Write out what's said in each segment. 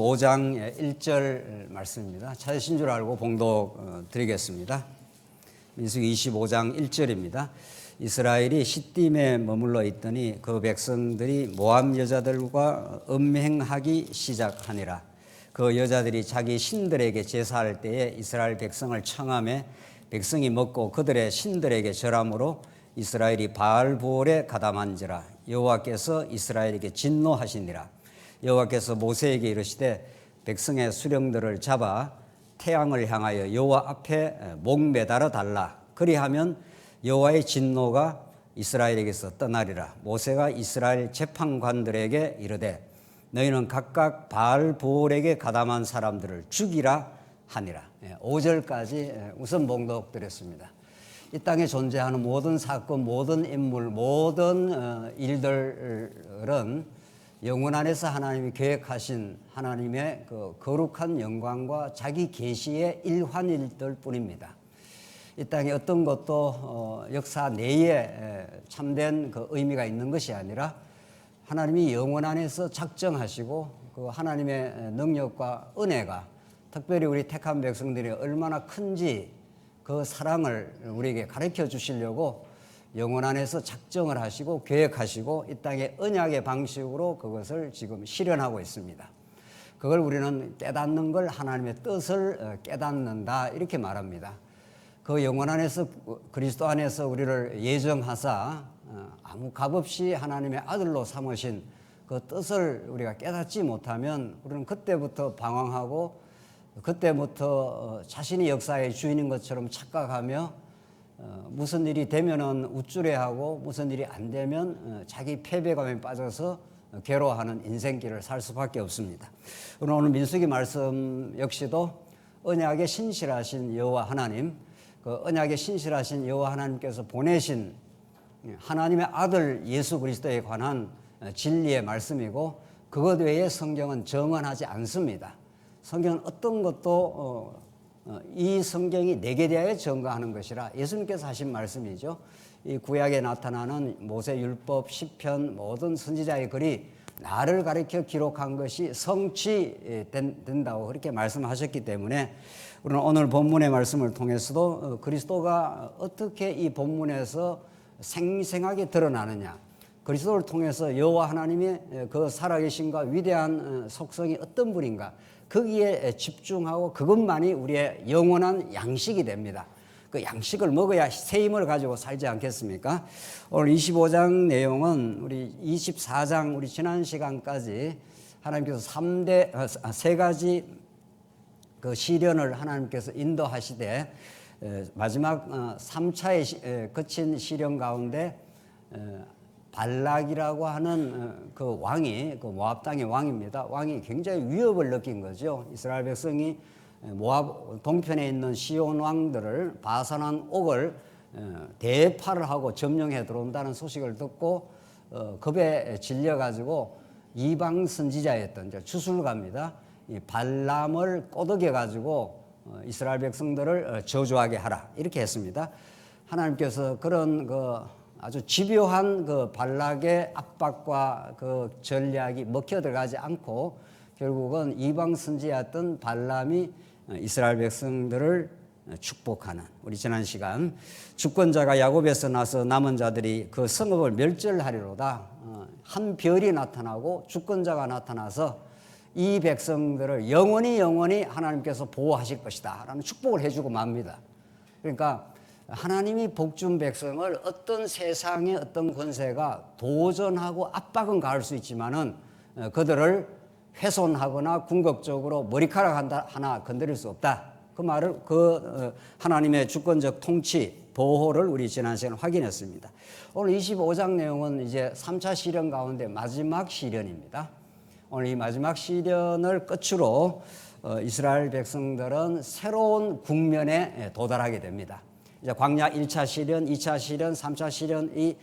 25장 1절 말씀입니다. 찾으신 줄 알고 봉독 드리겠습니다. 민수기 25장 1절입니다. 이스라엘이 시딤에 머물러 있더니 그 백성들이 모압 여자들과 음행하기 시작하니라. 그 여자들이 자기 신들에게 제사할 때에 이스라엘 백성을 청하매 백성이 먹고 그들의 신들에게 절함으로 이스라엘이 바알보올에 가담한지라. 여호와께서 이스라엘에게 진노하시니라. 여호와께서 모세에게 이르시되 백성의 수령들을 잡아 태양을 향하여 여호와 앞에 목매달아 달라. 그리하면 여호와의 진노가 이스라엘에게서 떠나리라. 모세가 이스라엘 재판관들에게 이르되 너희는 각각 바알보올에게 가담한 사람들을 죽이라 하니라. 5절까지 우선 봉독드렸습니다. 이 땅에 존재하는 모든 사건, 모든 인물, 모든 일들은 영원 안에서 하나님이 계획하신 하나님의 그 거룩한 영광과 자기 계시의 일환일들 뿐입니다. 이 땅에 어떤 것도 역사 내에 참된 그 의미가 있는 것이 아니라 하나님이 영원 안에서 작정하시고 그 하나님의 능력과 은혜가 특별히 우리 택한 백성들이 얼마나 큰지 그 사랑을 우리에게 가르쳐 주시려고 영원 안에서 작정을 하시고 계획하시고 이 땅의 언약의 방식으로 그것을 지금 실현하고 있습니다. 그걸 우리는 깨닫는 걸 하나님의 뜻을 깨닫는다 이렇게 말합니다. 그 영원 안에서 그리스도 안에서 우리를 예정하사 아무 값없이 하나님의 아들로 삼으신 그 뜻을 우리가 깨닫지 못하면 우리는 그때부터 방황하고 그때부터 자신이 역사의 주인인 것처럼 착각하며 무슨 일이 되면은 우쭐해하고 무슨 일이 안 되면 자기 패배감에 빠져서 괴로워하는 인생길을 살 수밖에 없습니다. 오늘 민수기 말씀 역시도 언약에 신실하신 여호와 하나님, 그 언약에 신실하신 여호와 하나님께서 보내신 하나님의 아들 예수 그리스도에 관한 진리의 말씀이고 그것 외에 성경은 정언하지 않습니다. 성경은 어떤 것도 이 성경이 내게 대하여 증거하는 것이라 예수님께서 하신 말씀이죠. 이 구약에 나타나는 모세 율법, 시편 모든 선지자의 글이 나를 가리켜 기록한 것이 성취된다고 그렇게 말씀하셨기 때문에 우리는 오늘 본문의 말씀을 통해서도 그리스도가 어떻게 이 본문에서 생생하게 드러나느냐, 그리스도를 통해서 여호와 하나님의 그 살아계신과 위대한 속성이 어떤 분인가 거기에 집중하고 그것만이 우리의 영원한 양식이 됩니다. 그 양식을 먹어야 새 힘을 가지고 살지 않겠습니까? 오늘 25장 내용은 우리 24장 우리 지난 시간까지 하나님께서 세 가지 그 시련을 하나님께서 인도하시되 마지막 3차에 거친 시련 가운데 발락이라고 하는 그 왕이 그 모압 땅의 왕입니다. 왕이 굉장히 위협을 느낀 거죠. 이스라엘 백성이 모압 동편에 있는 시온 왕들을 바산 왕 옥을 대파를 하고 점령해 들어온다는 소식을 듣고 겁에 질려 가지고 이방 선지자였던 주술가입니다. 이 발람을 꼬드겨 가지고 이스라엘 백성들을 저주하게 하라 이렇게 했습니다. 하나님께서 그런 그 아주 집요한 그 발락의 압박과 그 전략이 먹혀 들어가지 않고 결국은 이방 선지자였던 발람이 이스라엘 백성들을 축복하는 우리 지난 시간 주권자가 야곱에서 나서 남은 자들이 그 성읍을 멸절하리로다. 한 별이 나타나고 주권자가 나타나서 이 백성들을 영원히 하나님께서 보호하실 것이다 라는 축복을 해주고 맙니다. 그러니까 하나님이 복준 백성을 어떤 세상의 어떤 권세가 도전하고 압박은 가할 수 있지만은 그들을 훼손하거나 궁극적으로 머리카락 하나 건드릴 수 없다. 그 말을 하나님의 주권적 통치 보호를 우리 지난 시간에 확인했습니다. 오늘 25장 내용은 이제 3차 시련 가운데 마지막 시련입니다. 오늘 이 마지막 시련을 끝으로 이스라엘 백성들은 새로운 국면에 도달하게 됩니다. 이제 광야 1차 시련, 2차 시련, 3차 시련이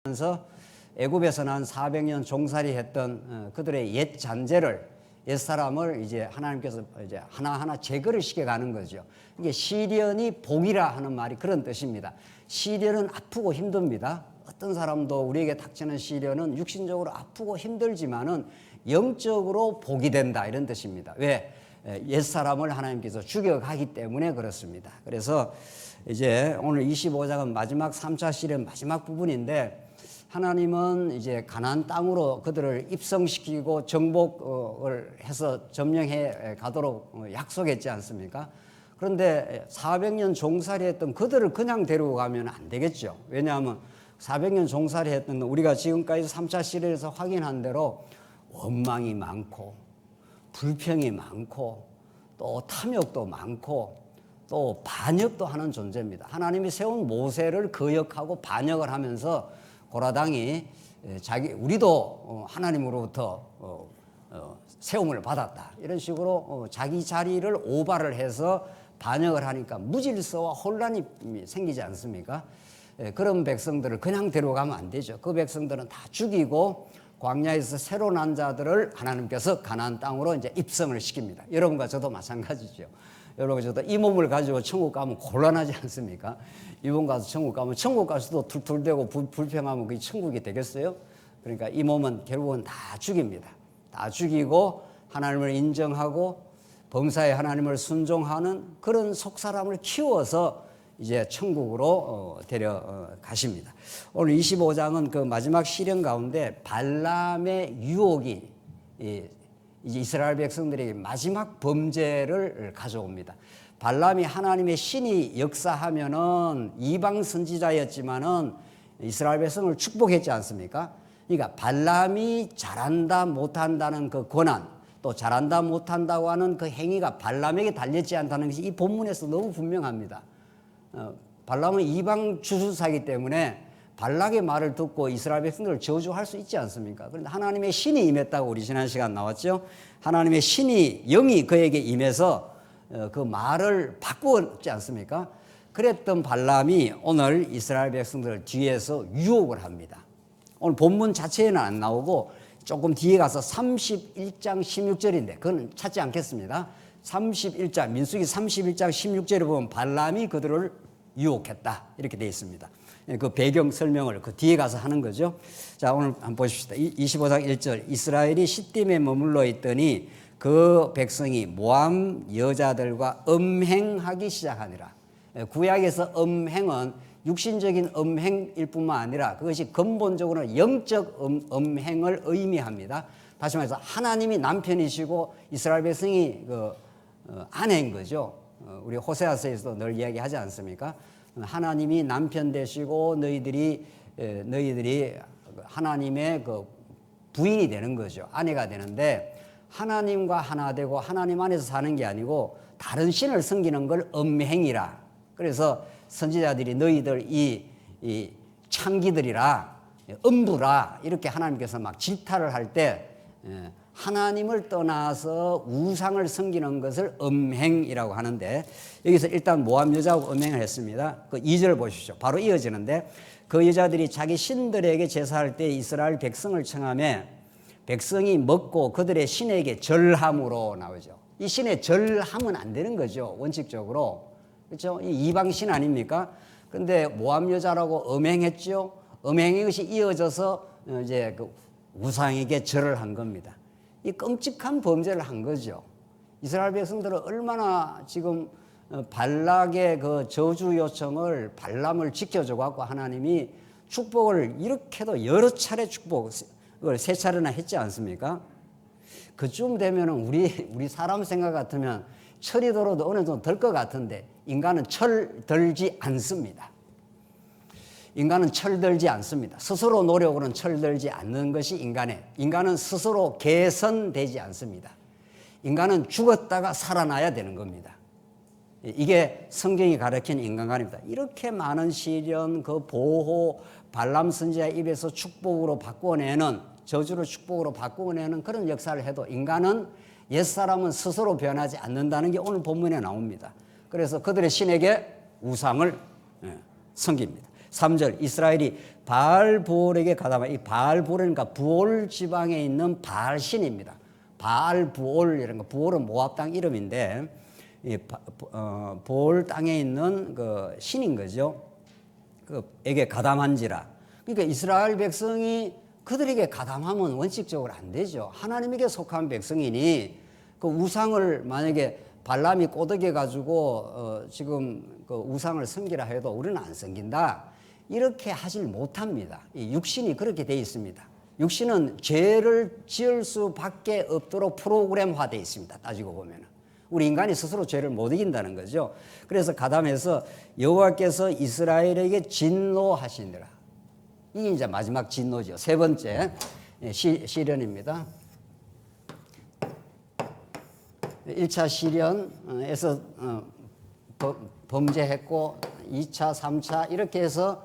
면서 애굽에서 난 400년 종살이 했던 그들의 옛 잔재를 옛 사람을 이제 하나님께서 이제 하나하나 제거를 시켜가는 거죠. 이게 시련이 복이라 하는 말이 그런 뜻입니다. 시련은 아프고 힘듭니다. 어떤 사람도 우리에게 닥치는 시련은 육신적으로 아프고 힘들지만은 영적으로 복이 된다 이런 뜻입니다. 왜? 옛사람을 하나님께서 죽여가기 때문에 그렇습니다. 그래서 이제 오늘 25장은 마지막 3차 시련 마지막 부분인데 하나님은 이제 가나안 땅으로 그들을 입성시키고 정복을 해서 점령해 가도록 약속했지 않습니까? 그런데 400년 종살이 했던 그들을 그냥 데리고 가면 안 되겠죠. 왜냐하면 400년 종살이 했던 우리가 지금까지 3차 시련에서 확인한 대로 원망이 많고 불평이 많고 또 탐욕도 많고 또 반역도 하는 존재입니다. 하나님이 세운 모세를 거역하고 반역을 하면서 고라당이 우리도 하나님으로부터 세움을 받았다 이런 식으로 자기 자리를 오바를 해서 반역을 하니까 무질서와 혼란이 생기지 않습니까? 그런 백성들을 그냥 데려가면 안 되죠. 그 백성들은 다 죽이고 광야에서 새로 난 자들을 하나님께서 가나안 땅으로 이제 입성을 시킵니다. 여러분과 저도 마찬가지죠. 여러분 저도 이 몸을 가지고 천국 가면 곤란하지 않습니까? 이 몸 가서 천국 가면 천국 가서도 툴툴대고 불평하면 그게 천국이 되겠어요? 그러니까 이 몸은 결국은 다 죽입니다. 다 죽이고 하나님을 인정하고 범사에 하나님을 순종하는 그런 속사람을 키워서 이제 천국으로 데려가십니다. 오늘 25장은 그 마지막 시련 가운데 발람의 유혹이 이제 이스라엘 백성들에게 마지막 범죄를 가져옵니다. 발람이 하나님의 신이 역사하면은 이방 선지자였지만은 이스라엘 백성을 축복했지 않습니까? 그러니까 발람이 잘한다 못한다는 그 권한 또 잘한다 못한다고 하는 그 행위가 발람에게 달렸지 않다는 것이 이 본문에서 너무 분명합니다. 발람은 이방 주술사이기 때문에 발락의 말을 듣고 이스라엘 백성들을 저주할 수 있지 않습니까? 그런데 하나님의 신이 임했다고 우리 지난 시간 나왔죠. 하나님의 신이 영이 그에게 임해서 그 말을 바꾸었지 않습니까? 그랬던 발람이 오늘 이스라엘 백성들을 뒤에서 유혹을 합니다. 오늘 본문 자체에는 안 나오고 조금 뒤에 가서 31장 16절인데 그건 찾지 않겠습니다. 31장 민수기 31장 16절에 보면 발람이 그들을 유혹했다 이렇게 되어 있습니다. 그 배경 설명을 그 뒤에 가서 하는 거죠. 자, 오늘 한번 보십시다. 25장 1절 이스라엘이 시딤에 머물러 있더니 그 백성이 모압 여자들과 음행하기 시작하니라. 구약에서 음행은 육신적인 음행일 뿐만 아니라 그것이 근본적으로 영적 음행을 의미합니다. 다시 말해서 하나님이 남편이시고 이스라엘 백성이 아내인 거죠. 우리 호세아서에서도 늘 이야기하지 않습니까? 하나님이 남편 되시고 너희들이 하나님의 그 부인이 되는 거죠. 아내가 되는데 하나님과 하나 되고 하나님 안에서 사는 게 아니고 다른 신을 섬기는 걸 음행이라. 그래서 선지자들이 너희들 이 창기들이라 음부라 이렇게 하나님께서 막 질타를 할 때 하나님을 떠나서 우상을 섬기는 것을 음행이라고 하는데 여기서 일단 모압 여자하고 음행을 했습니다. 그 2절 보십시오. 바로 이어지는데 그 여자들이 자기 신들에게 제사할 때 이스라엘 백성을 청하며 백성이 먹고 그들의 신에게 절함으로 나오죠. 이 신에 절하면 안 되는 거죠. 원칙적으로. 그렇죠? 이방신 아닙니까? 근데 모압 여자라고 음행했죠. 음행의 것이 이어져서 이제 그 우상에게 절을 한 겁니다. 이 끔찍한 범죄를 한 거죠. 이스라엘 백성들은 얼마나 지금 발락의 그 저주 요청을 발람을 지켜줘 갖고 하나님이 축복을 이렇게도 여러 차례 축복을 3차례나 했지 않습니까? 그쯤 되면은 우리 사람 생각 같으면 철이 들어도 어느 정도 될 것 같은데 인간은 철들지 않습니다. 인간은 철들지 않습니다. 스스로 노력으로는 철들지 않는 것이 인간은 스스로 개선되지 않습니다. 인간은 죽었다가 살아나야 되는 겁니다. 이게 성경이 가르치는 인간관입니다. 이렇게 많은 시련, 그 보호, 발람 선지자의 입에서 축복으로 바꿔내는 저주를 축복으로 바꿔내는 그런 역사를 해도 인간은 옛사람은 스스로 변하지 않는다는 게 오늘 본문에 나옵니다. 그래서 그들의 신에게 우상을 섬깁니다. 3절 이스라엘이 바알부올에게 가담하. 이 바알부올이니까 부올 지방에 있는 바알신입니다. 바알부올 이런 거 부올은 모압 땅 이름인데 이 부올 땅에 있는 그 신인 거죠. 그에게 가담한지라. 그러니까 이스라엘 백성이 그들에게 가담하면 원칙적으로 안 되죠. 하나님에게 속한 백성이니 그 우상을 만약에 발람이 꼬드겨 가지고 지금 그 우상을 섬기라 해도 우리는 안 섬긴다. 이렇게 하질 못합니다. 이 육신이 그렇게 돼 있습니다. 육신은 죄를 지을 수밖에 없도록 프로그램화되어 있습니다. 따지고 보면은 우리 인간이 스스로 죄를 못 이긴다는 거죠. 그래서 가담해서 여호와께서 이스라엘에게 진노하시니라. 이게 이제 마지막 진노죠. 세 번째 시련입니다. 1차 시련에서 범죄했고 2차, 3차 이렇게 해서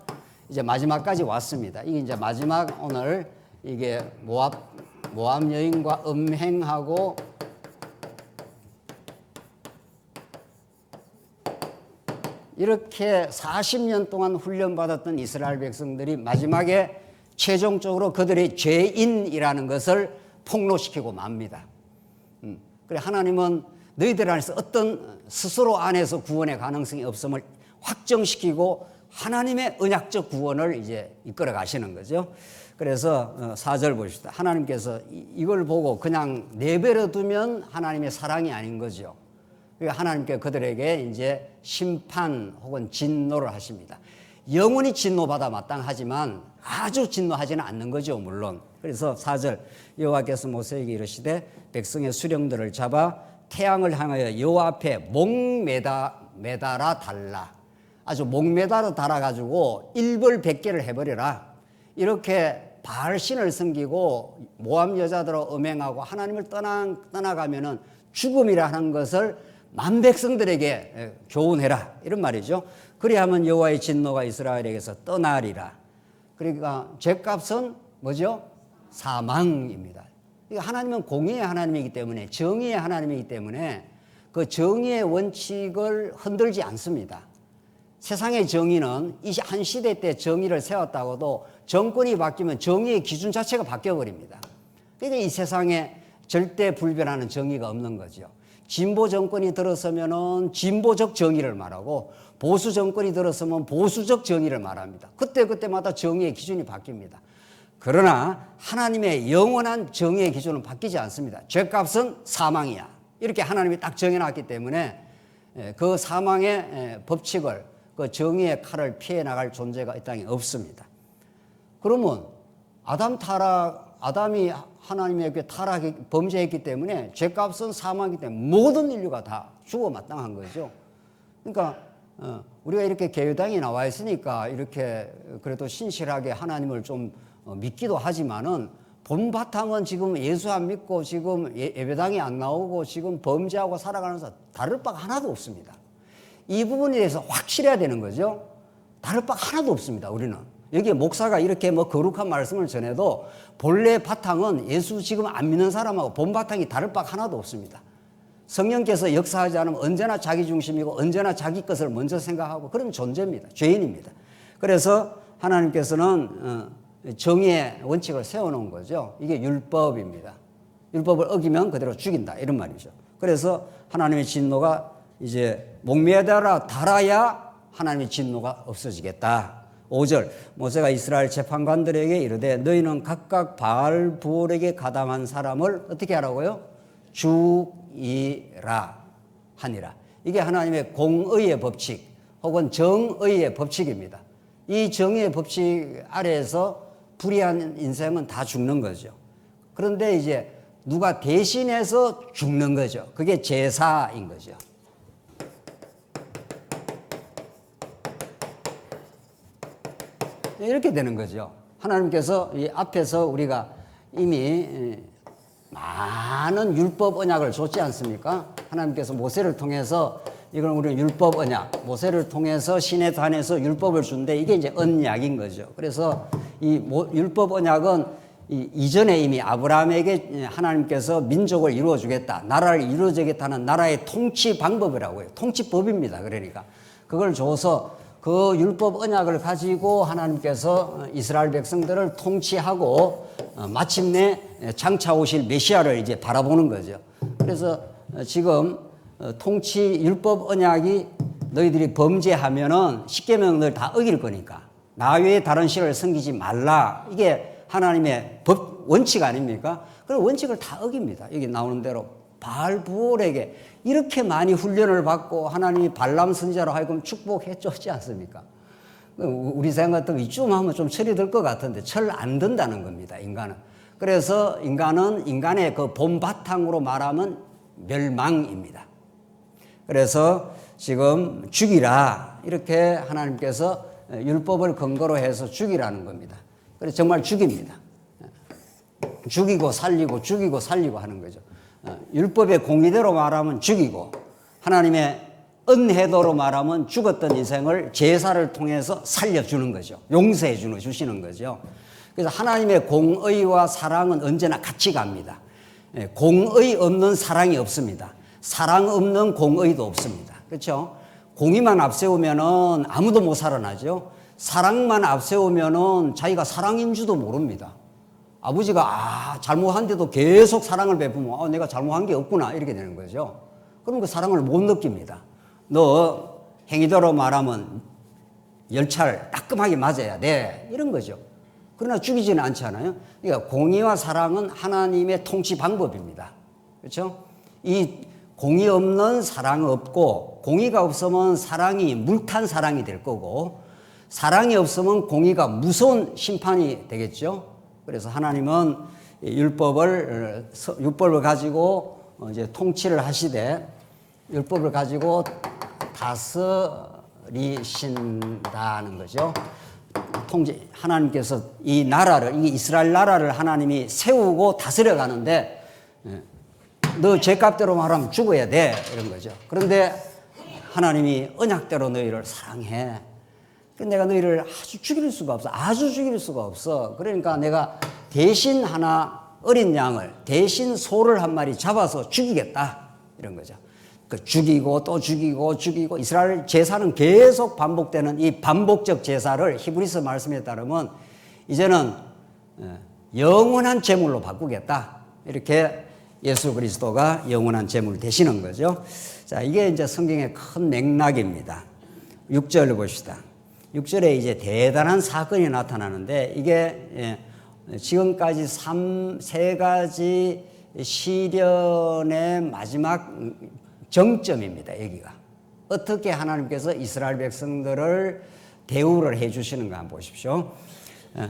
이제 마지막까지 왔습니다. 이게 이제 마지막 오늘 이게 모압 여인과 음행하고 이렇게 40년 동안 훈련받았던 이스라엘 백성들이 마지막에 최종적으로 그들의 죄인이라는 것을 폭로시키고 맙니다. 그래 하나님은 너희들 안에서 어떤 스스로 안에서 구원의 가능성이 없음을 확정시키고 하나님의 언약적 구원을 이제 이끌어 가시는 거죠. 그래서 4절 보십시다. 하나님께서 이걸 보고 그냥 내버려 두면 하나님의 사랑이 아닌 거죠. 그러니까 하나님께 그들에게 이제 심판 혹은 진노를 하십니다. 영원히 진노받아 마땅하지만 아주 진노하지는 않는 거죠, 물론. 그래서 4절 여호와께서 모세에게 이르시되 백성의 수령들을 잡아 태양을 향하여 여호와 앞에 목매달아 달라. 아주 목매달아 달아가지고 일벌백계를 해버려라. 이렇게 바알신을 섬기고 모압 여자들로 음행하고 하나님을 떠나가면은 죽음이라 하는 것을 만 백성들에게 교훈해라. 이런 말이죠. 그리하면 여호와의 진노가 이스라엘에게서 떠나리라. 그러니까 죄값은 뭐죠? 사망입니다. 하나님은 공의의 하나님이기 때문에 정의의 하나님이기 때문에 그 정의의 원칙을 흔들지 않습니다. 세상의 정의는 이 한 시대 때 정의를 세웠다고도 정권이 바뀌면 정의의 기준 자체가 바뀌어버립니다. 그러니까 이 세상에 절대 불변하는 정의가 없는 거죠. 진보 정권이 들어서면은 진보적 정의를 말하고 보수 정권이 들어서면 보수적 정의를 말합니다. 그때마다 정의의 기준이 바뀝니다. 그러나 하나님의 영원한 정의의 기준은 바뀌지 않습니다. 죄값은 사망이야. 이렇게 하나님이 딱 정해놨기 때문에 그 사망의 법칙을 그 정의의 칼을 피해 나갈 존재가 이 땅에 없습니다. 그러면 아담이 하나님에게 범죄했기 때문에 죄값은 사망이기 때문에 모든 인류가 다 죽어 마땅한 거죠. 그러니까 우리가 이렇게 교회당에 나와 있으니까 이렇게 그래도 신실하게 하나님을 좀 믿기도 하지만은 본 바탕은 지금 예수 안 믿고 지금 예배당에 안 나오고 지금 범죄하고 살아가는 사람 다를 바가 하나도 없습니다. 이 부분에 대해서 확실해야 되는 거죠. 다를 바가 하나도 없습니다. 우리는 여기에 목사가 이렇게 뭐 거룩한 말씀을 전해도 본래 바탕은 예수 지금 안 믿는 사람하고 본 바탕이 다를 바가 하나도 없습니다. 성령께서 역사하지 않으면 언제나 자기 중심이고 언제나 자기 것을 먼저 생각하고 그런 존재입니다. 죄인입니다. 그래서 하나님께서는 정의의 원칙을 세워놓은 거죠. 이게 율법입니다. 율법을 어기면 그대로 죽인다 이런 말이죠. 그래서 하나님의 진노가 이제 목매달아 달아야 하나님의 진노가 없어지겠다. 5절 모세가 이스라엘 재판관들에게 이르되 너희는 각각 바알 부올에게 가담한 사람을 어떻게 하라고요? 죽이라 하니라. 이게 하나님의 공의의 법칙 혹은 정의의 법칙입니다. 이 정의의 법칙 아래에서 불의한 인생은 다 죽는 거죠. 그런데 이제 누가 대신해서 죽는 거죠. 그게 제사인 거죠. 이렇게 되는 거죠. 하나님께서 이 앞에서 우리가 이미 많은 율법 언약을 줬지 않습니까? 하나님께서 모세를 통해서 이걸 우리는 율법 언약, 모세를 통해서 신의 단에서 율법을 준데 이게 이제 언약인 거죠. 그래서 이 율법 언약은 이전에 이미 아브라함에게 하나님께서 민족을 이루어주겠다, 나라를 이루어주겠다는 나라의 통치 방법이라고 해요. 통치법입니다. 그러니까 그걸 줘서 그 율법 언약을 가지고 하나님께서 이스라엘 백성들을 통치하고 마침내 장차 오실 메시아를 이제 바라보는 거죠. 그래서 지금 통치 율법 언약이 너희들이 범죄하면은 십계명을 다 어길 거니까 나 외에 다른 신을 섬기지 말라. 이게 하나님의 법 원칙 아닙니까? 그런 원칙을 다 어깁니다. 여기 나오는 대로 바알부올에게 이렇게 많이 훈련을 받고 하나님이 발람 선지자로 하여금 축복해 줬지 않습니까? 우리 생각 같으면 이쯤 하면 좀 철이 들 것 같은데 철 안 든다는 겁니다. 인간은. 그래서 인간은 인간의 그 본바탕으로 말하면 멸망입니다. 그래서 지금 죽이라 이렇게 하나님께서 율법을 근거로 해서 죽이라는 겁니다. 그래서 정말 죽입니다. 죽이고 살리고 죽이고 살리고 하는 거죠. 율법의 공의대로 말하면 죽이고 하나님의 은혜도로 말하면 죽었던 인생을 제사를 통해서 살려주는 거죠. 용서해 주시는 거죠. 그래서 하나님의 공의와 사랑은 언제나 같이 갑니다. 공의 없는 사랑이 없습니다. 사랑 없는 공의도 없습니다. 그렇죠? 공의만 앞세우면은 아무도 못 살아나죠. 사랑만 앞세우면은 자기가 사랑인 줄도 모릅니다. 아버지가 잘못한데도 계속 사랑을 베푸면 내가 잘못한 게 없구나 이렇게 되는 거죠. 그럼 그 사랑을 못 느낍니다. 너 행위대로 말하면 열찰 따끔하게 맞아야 돼 이런 거죠. 그러나 죽이지는 않잖아요. 그러니까 공의와 사랑은 하나님의 통치 방법입니다. 그렇죠? 이 공의 없는 사랑 없고 공의가 없으면 사랑이 물탄 사랑이 될 거고 사랑이 없으면 공의가 무서운 심판이 되겠죠. 그래서 하나님은 율법을 가지고 이제 통치를 하시되 율법을 가지고 다스리신다는 거죠. 하나님께서 이 나라를, 이 이스라엘 나라를 하나님이 세우고 다스려 가는데 너 죄값대로 말하면 죽어야 돼 이런 거죠. 그런데 하나님이 언약대로 너희를 사랑해. 내가 너희를 아주 죽일 수가 없어. 아주 죽일 수가 없어. 그러니까 내가 대신 하나 어린 양을 대신 소를 한 마리 잡아서 죽이겠다 이런 거죠. 그 죽이고 또 죽이고 이스라엘 제사는 계속 반복되는 이 반복적 제사를 히브리서 말씀에 따르면 이제는 영원한 제물로 바꾸겠다. 이렇게 예수 그리스도가 영원한 제물 되시는 거죠. 자, 이게 이제 성경의 큰 맥락입니다. 6절을 봅시다. 6절에 이제 대단한 사건이 나타나는데 이게 지금까지 세 가지 시련의 마지막 정점입니다. 여기가. 어떻게 하나님께서 이스라엘 백성들을 대우를 해 주시는가 한번 보십시오.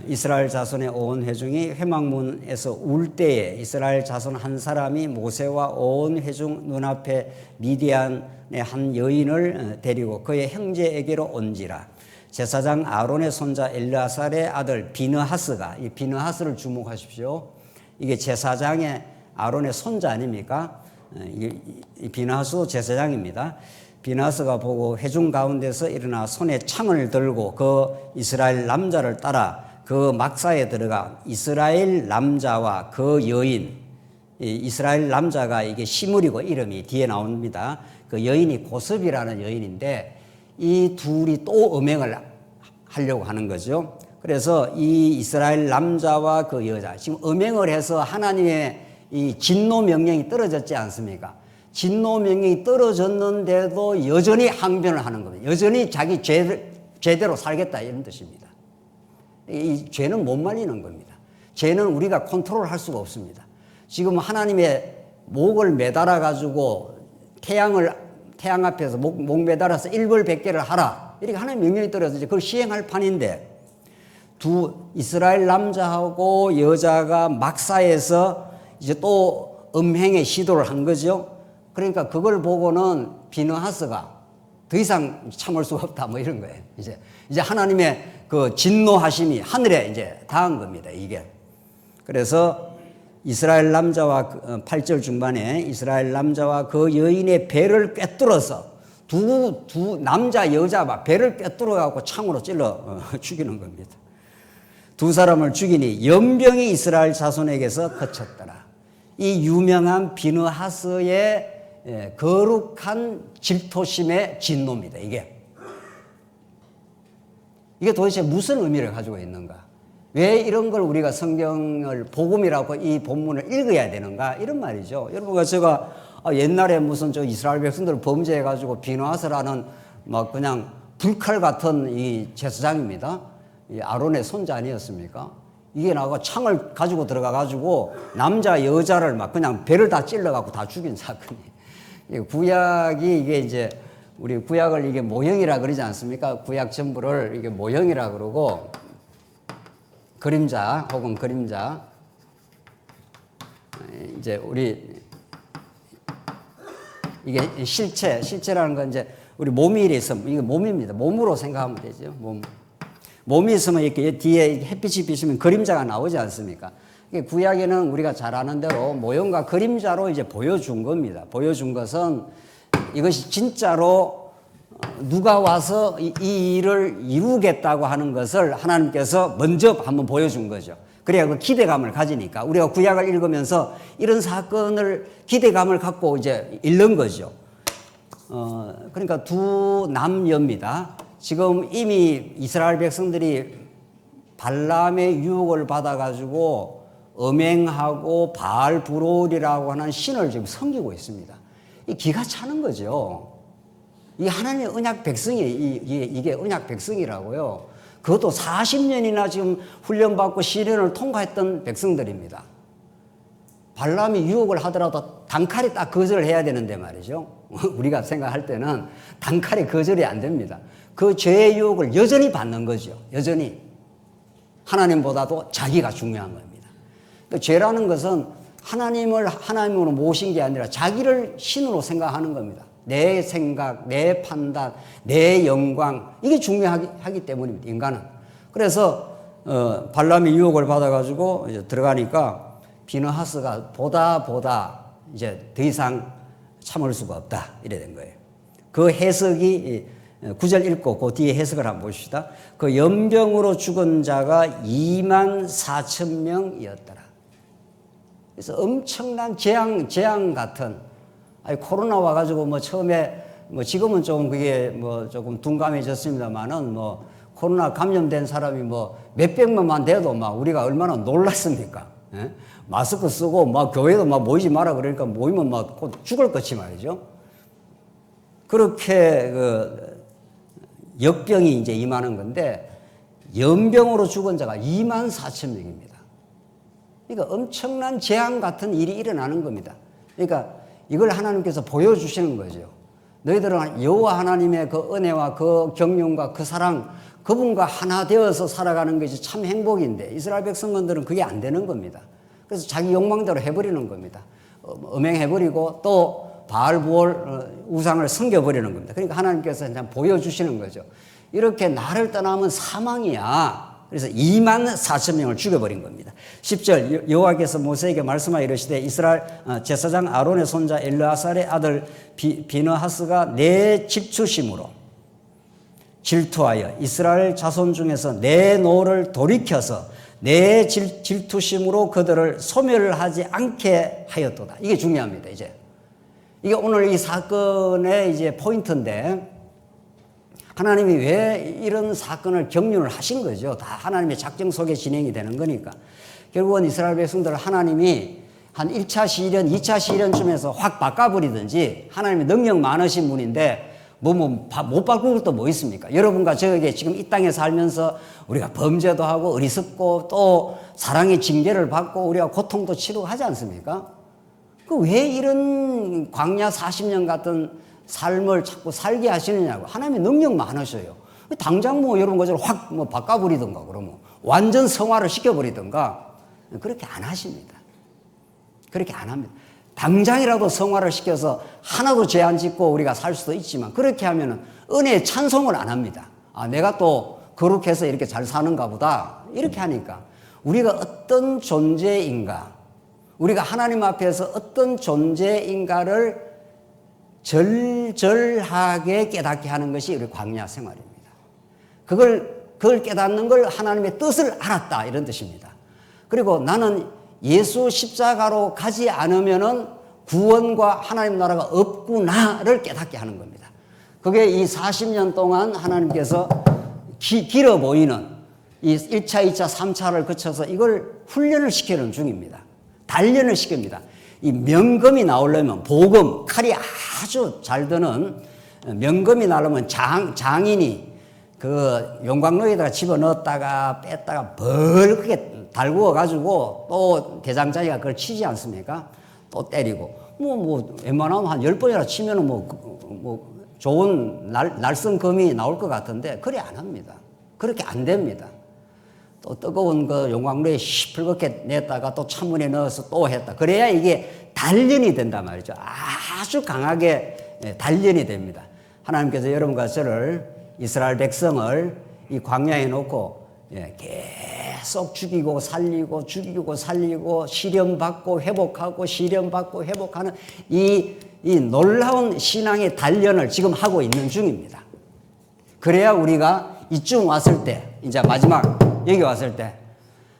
이스라엘 자손의 온 회중이 회막문에서 울 때에 이스라엘 자손 한 사람이 모세와 온 회중 눈앞에 미디안의 한 여인을 데리고 그의 형제에게로 온지라. 제사장 아론의 손자 엘르아살의 아들 비느하스가, 이 비느하스를 주목하십시오. 이게 제사장의 아론의 손자 아닙니까? 이 비느하스도 제사장입니다. 비느하스가 보고 회중 가운데서 일어나 손에 창을 들고 그 이스라엘 남자를 따라 그 막사에 들어가 이스라엘 남자와 그 여인, 이스라엘 남자가 이게 시물이고 이름이 뒤에 나옵니다. 그 여인이 고섭이라는 여인인데 이 둘이 또 음행을 하려고 하는 거죠. 그래서 이 이스라엘 남자와 그 여자 지금 음행을 해서 하나님의 이 진노 명령이 떨어졌지 않습니까? 진노 명령이 떨어졌는데도 여전히 항변을 하는 겁니다. 여전히 자기 죄대로 살겠다 이런 뜻입니다. 이 죄는 못 말리는 겁니다. 죄는 우리가 컨트롤할 수가 없습니다. 지금 하나님의 목을 매달아 가지고 태양 앞에서 목 매달아서 일벌백계를 하라 이렇게 하나님 명령이 떨어져서 그걸 시행할 판인데 두 이스라엘 남자하고 여자가 막사에서 이제 또 음행의 시도를 한 거죠. 그러니까 그걸 보고는 비느하스가 더 이상 참을 수가 없다 뭐 이런 거예요. 이제 하나님의 그 진노하심이 하늘에 이제 닿은 겁니다. 이게. 그래서 이스라엘 남자와 8절 중반에 이스라엘 남자와 그 여인의 배를 꿰뚫어서 두 남자 여자가 배를 꿰뚫어 갖고 창으로 찔러 죽이는 겁니다. 두 사람을 죽이니 연병이 이스라엘 자손에게서 그쳤더라. 이 유명한 비느하스의 거룩한 질투심의 진노입니다. 이게 도대체 무슨 의미를 가지고 있는가? 왜 이런 걸 우리가 성경을 복음이라고 이 본문을 읽어야 되는가? 이런 말이죠. 여러분과 제가 옛날에 무슨 저 이스라엘 백성들 범죄해가지고 비느하스라는 막 그냥 불칼 같은 이 제사장입니다. 이 아론의 손자 아니었습니까? 이게 나가 창을 가지고 들어가가지고 남자 여자를 막 그냥 배를 다 찔러갖고 다 죽인 사건이에요. 구약이 이게 이제 우리 구약을 이게 모형이라 그러지 않습니까? 구약 전부를 이게 모형이라 그러고 그림자 혹은 그림자 이제 우리 이게 실체라는 건 이제 우리 몸이 있으면 이게 몸입니다. 몸으로 생각하면 되죠. 몸이 있으면 이렇게 뒤에 햇빛이 비치면 그림자가 나오지 않습니까? 구약에는 우리가 잘 아는 대로 모형과 그림자로 이제 보여준 겁니다. 보여준 것은 이것이 진짜로 누가 와서 이 일을 이루겠다고 하는 것을 하나님께서 먼저 한번 보여준 거죠. 그래야 그 기대감을 가지니까 우리가 구약을 읽으면서 이런 사건을 기대감을 갖고 이제 읽는 거죠. 그러니까 두 남녀입니다. 지금 이미 이스라엘 백성들이 발람의 유혹을 받아가지고 음행하고 바알브롤이라고 하는 신을 지금 섬기고 있습니다. 이 기가 차는 거죠. 이 하나님의 언약 백성이 이게 언약 백성이라고요. 그것도 40년이나 지금 훈련받고 시련을 통과했던 백성들입니다. 발람이 유혹을 하더라도 단칼에 딱 거절을 해야 되는데 말이죠. 우리가 생각할 때는 단칼에 거절이 안 됩니다. 그 죄의 유혹을 여전히 받는 거죠. 여전히. 하나님보다도 자기가 중요한 겁니다. 그 죄라는 것은 하나님을 하나님으로 모신 게 아니라 자기를 신으로 생각하는 겁니다. 내 생각, 내 판단, 내 영광 이게 중요하기 때문입니다. 인간은. 그래서 발람이 유혹을 받아가지고 이제 들어가니까 비느하스가 보다 이제 더 이상 참을 수가 없다 이래 된 거예요. 그 해석이 9절 읽고 그 뒤에 해석을 한번 보십시다. 그 연병으로 죽은 자가 24,000명이었더라. 그래서 엄청난 재앙 같은 코로나 와가지고 뭐 처음에 뭐 지금은 좀 그게 뭐 조금 둔감해졌습니다만은 뭐 코로나 감염된 사람이 뭐 몇백만만 돼도 막 우리가 얼마나 놀랐습니까? 예? 마스크 쓰고 막 교회도 막 모이지 마라 그러니까 모이면 막 곧 죽을 것이 말이죠. 그렇게 그 역병이 이제 임하는 건데 연병으로 죽은 자가 24,000명입니다. 그러니까 엄청난 재앙 같은 일이 일어나는 겁니다. 그러니까 이걸 하나님께서 보여주시는 거죠. 너희들은 여호와 하나님의 그 은혜와 그 경륜과 그 사랑 그분과 하나 되어서 살아가는 것이 참 행복인데 이스라엘 백성들은 그게 안 되는 겁니다. 그래서 자기 욕망대로 해버리는 겁니다. 음행해버리고 또 바알브올 우상을 섬겨버리는 겁니다. 그러니까 하나님께서 그냥 보여주시는 거죠. 이렇게 나를 떠나면 사망이야. 그래서 24,000명을 죽여버린 겁니다. 10절 여호와께서 모세에게 말씀하여 이르시되 이스라엘 제사장 아론의 손자 엘르아살의 아들 비느하스가 내 집추심으로 질투하여 이스라엘 자손 중에서 내 노를 돌이켜서 내 질투심으로 그들을 소멸하지 않게 하였도다. 이게 중요합니다. 이게 오늘 이 사건의 이제 포인트인데 하나님이 왜 이런 사건을 경륜을 하신 거죠. 다 하나님의 작정 속에 진행이 되는 거니까. 결국은 이스라엘 백성들을 하나님이 한 1차 시련, 2차 시련쯤에서 확 바꿔버리든지 하나님이 능력 많으신 분인데 못 바꿀 것도 뭐 있습니까? 여러분과 저에게 지금 이 땅에 살면서 우리가 범죄도 하고 어리석고 또 사랑의 징계를 받고 우리가 고통도 치르고 하지 않습니까? 왜 이런 광야 40년 같은 삶을 자꾸 살게 하시느냐고. 하나님의 능력 많으셔요. 당장 뭐 여러분 것처럼 확 뭐 바꿔버리든가 그러면 완전 성화를 시켜버리든가 그렇게 안 하십니다. 그렇게 안 합니다. 당장이라도 성화를 시켜서 하나도 죄 안 짓고 우리가 살 수도 있지만 그렇게 하면은 은혜의 찬송을 안 합니다. 아, 내가 또 거룩해서 이렇게 잘 사는가 보다. 이렇게 하니까 우리가 어떤 존재인가, 우리가 하나님 앞에서 어떤 존재인가를 절절하게 깨닫게 하는 것이 우리 광야 생활입니다. 그걸 깨닫는 걸 하나님의 뜻을 알았다 이런 뜻입니다. 그리고 나는 예수 십자가로 가지 않으면은 구원과 하나님 나라가 없구나를 깨닫게 하는 겁니다. 그게 이 40년 동안 하나님께서 길어 보이는 이 1차, 2차, 3차를 거쳐서 이걸 훈련을 시키는 중입니다. 단련을 시킵니다. 이 명검이 나오려면 칼이 아주 잘 드는 명검이 나오려면 장인이 그 용광로에다가 집어넣었다가 뺐다가 벌겋게 달구어 가지고 또 대장장이가 그걸 치지 않습니까? 또 때리고 웬만하면 한 10번이나 치면은 좋은 날성검이 나올 것 같은데 그래 안 합니다. 그렇게 안 됩니다. 또 뜨거운 그 용광로에 시뻘겋게 냈다가 또 찬물에 넣어서 또 했다. 그래야 이게 단련이 된단 말이죠. 아주 강하게 단련이 됩니다. 하나님께서 여러분과 저를 이스라엘 백성을 이 광야에 놓고 계속 죽이고 살리고 시련받고 회복하고 시련받고 회복하는 이 놀라운 신앙의 단련을 지금 하고 있는 중입니다. 그래야 우리가 이쯤 왔을 때, 이제 마지막 여기 왔을 때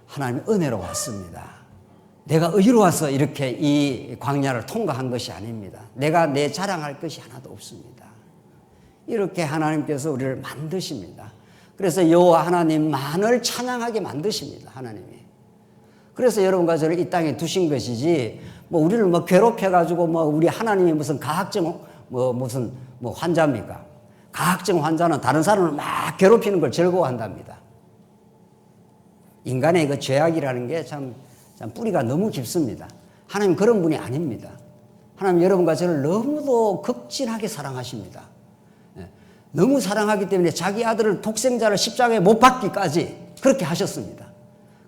하나님의 은혜로 왔습니다. 내가 의로워서 이렇게 이 광야를 통과한 것이 아닙니다. 내가 내 자랑할 것이 하나도 없습니다. 이렇게 하나님께서 우리를 만드십니다. 그래서 여호와 하나님만을 찬양하게 만드십니다. 하나님이. 그래서 여러분과 저를 이 땅에 두신 것이지 우리를 괴롭혀가지고 우리 하나님이 무슨 가학증 무슨 환자입니까? 가학증 환자는 다른 사람을 막 괴롭히는 걸 즐거워한답니다. 인간의 그 죄악이라는 게 참 뿌리가 너무 깊습니다. 하나님 그런 분이 아닙니다. 하나님 여러분과 저를 너무도 극진하게 사랑하십니다. 너무 사랑하기 때문에 자기 아들을 독생자를 십자가에 못 박기까지 그렇게 하셨습니다.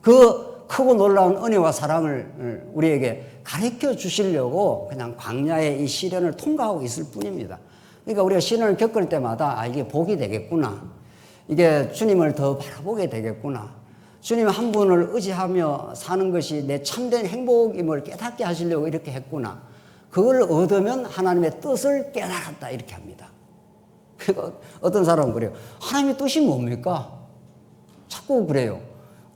그 크고 놀라운 은혜와 사랑을 우리에게 가르쳐 주시려고 그냥 광야의 이 시련을 통과하고 있을 뿐입니다. 그러니까 우리가 시련을 겪을 때마다 이게 복이 되겠구나. 이게 주님을 더 바라보게 되겠구나. 주님 한 분을 의지하며 사는 것이 내 참된 행복임을 깨닫게 하시려고 이렇게 했구나. 그걸 얻으면 하나님의 뜻을 깨달았다 이렇게 합니다. 그러니까 어떤 사람은 그래요. 하나님의 뜻이 뭡니까? 자꾸 그래요.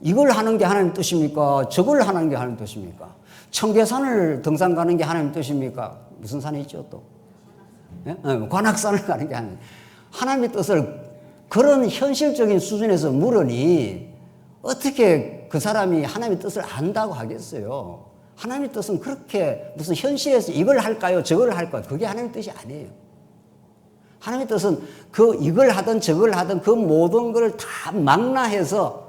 이걸 하는 게 하나님 뜻입니까? 저걸 하는 게 하나님 뜻입니까? 청계산을 등산 가는 게 하나님 뜻입니까? 무슨 산이 있죠 또? 예? 관악산을 가는 게 하나님의 뜻을 그런 현실적인 수준에서 물으니 어떻게 그 사람이 하나님의 뜻을 안다고 하겠어요? 하나님의 뜻은 그렇게 무슨 현실에서 이걸 할까요? 저걸 할까요? 그게 하나님의 뜻이 아니에요. 하나님의 뜻은 이걸 하든 저걸 하든 그 모든 걸 다 망라해서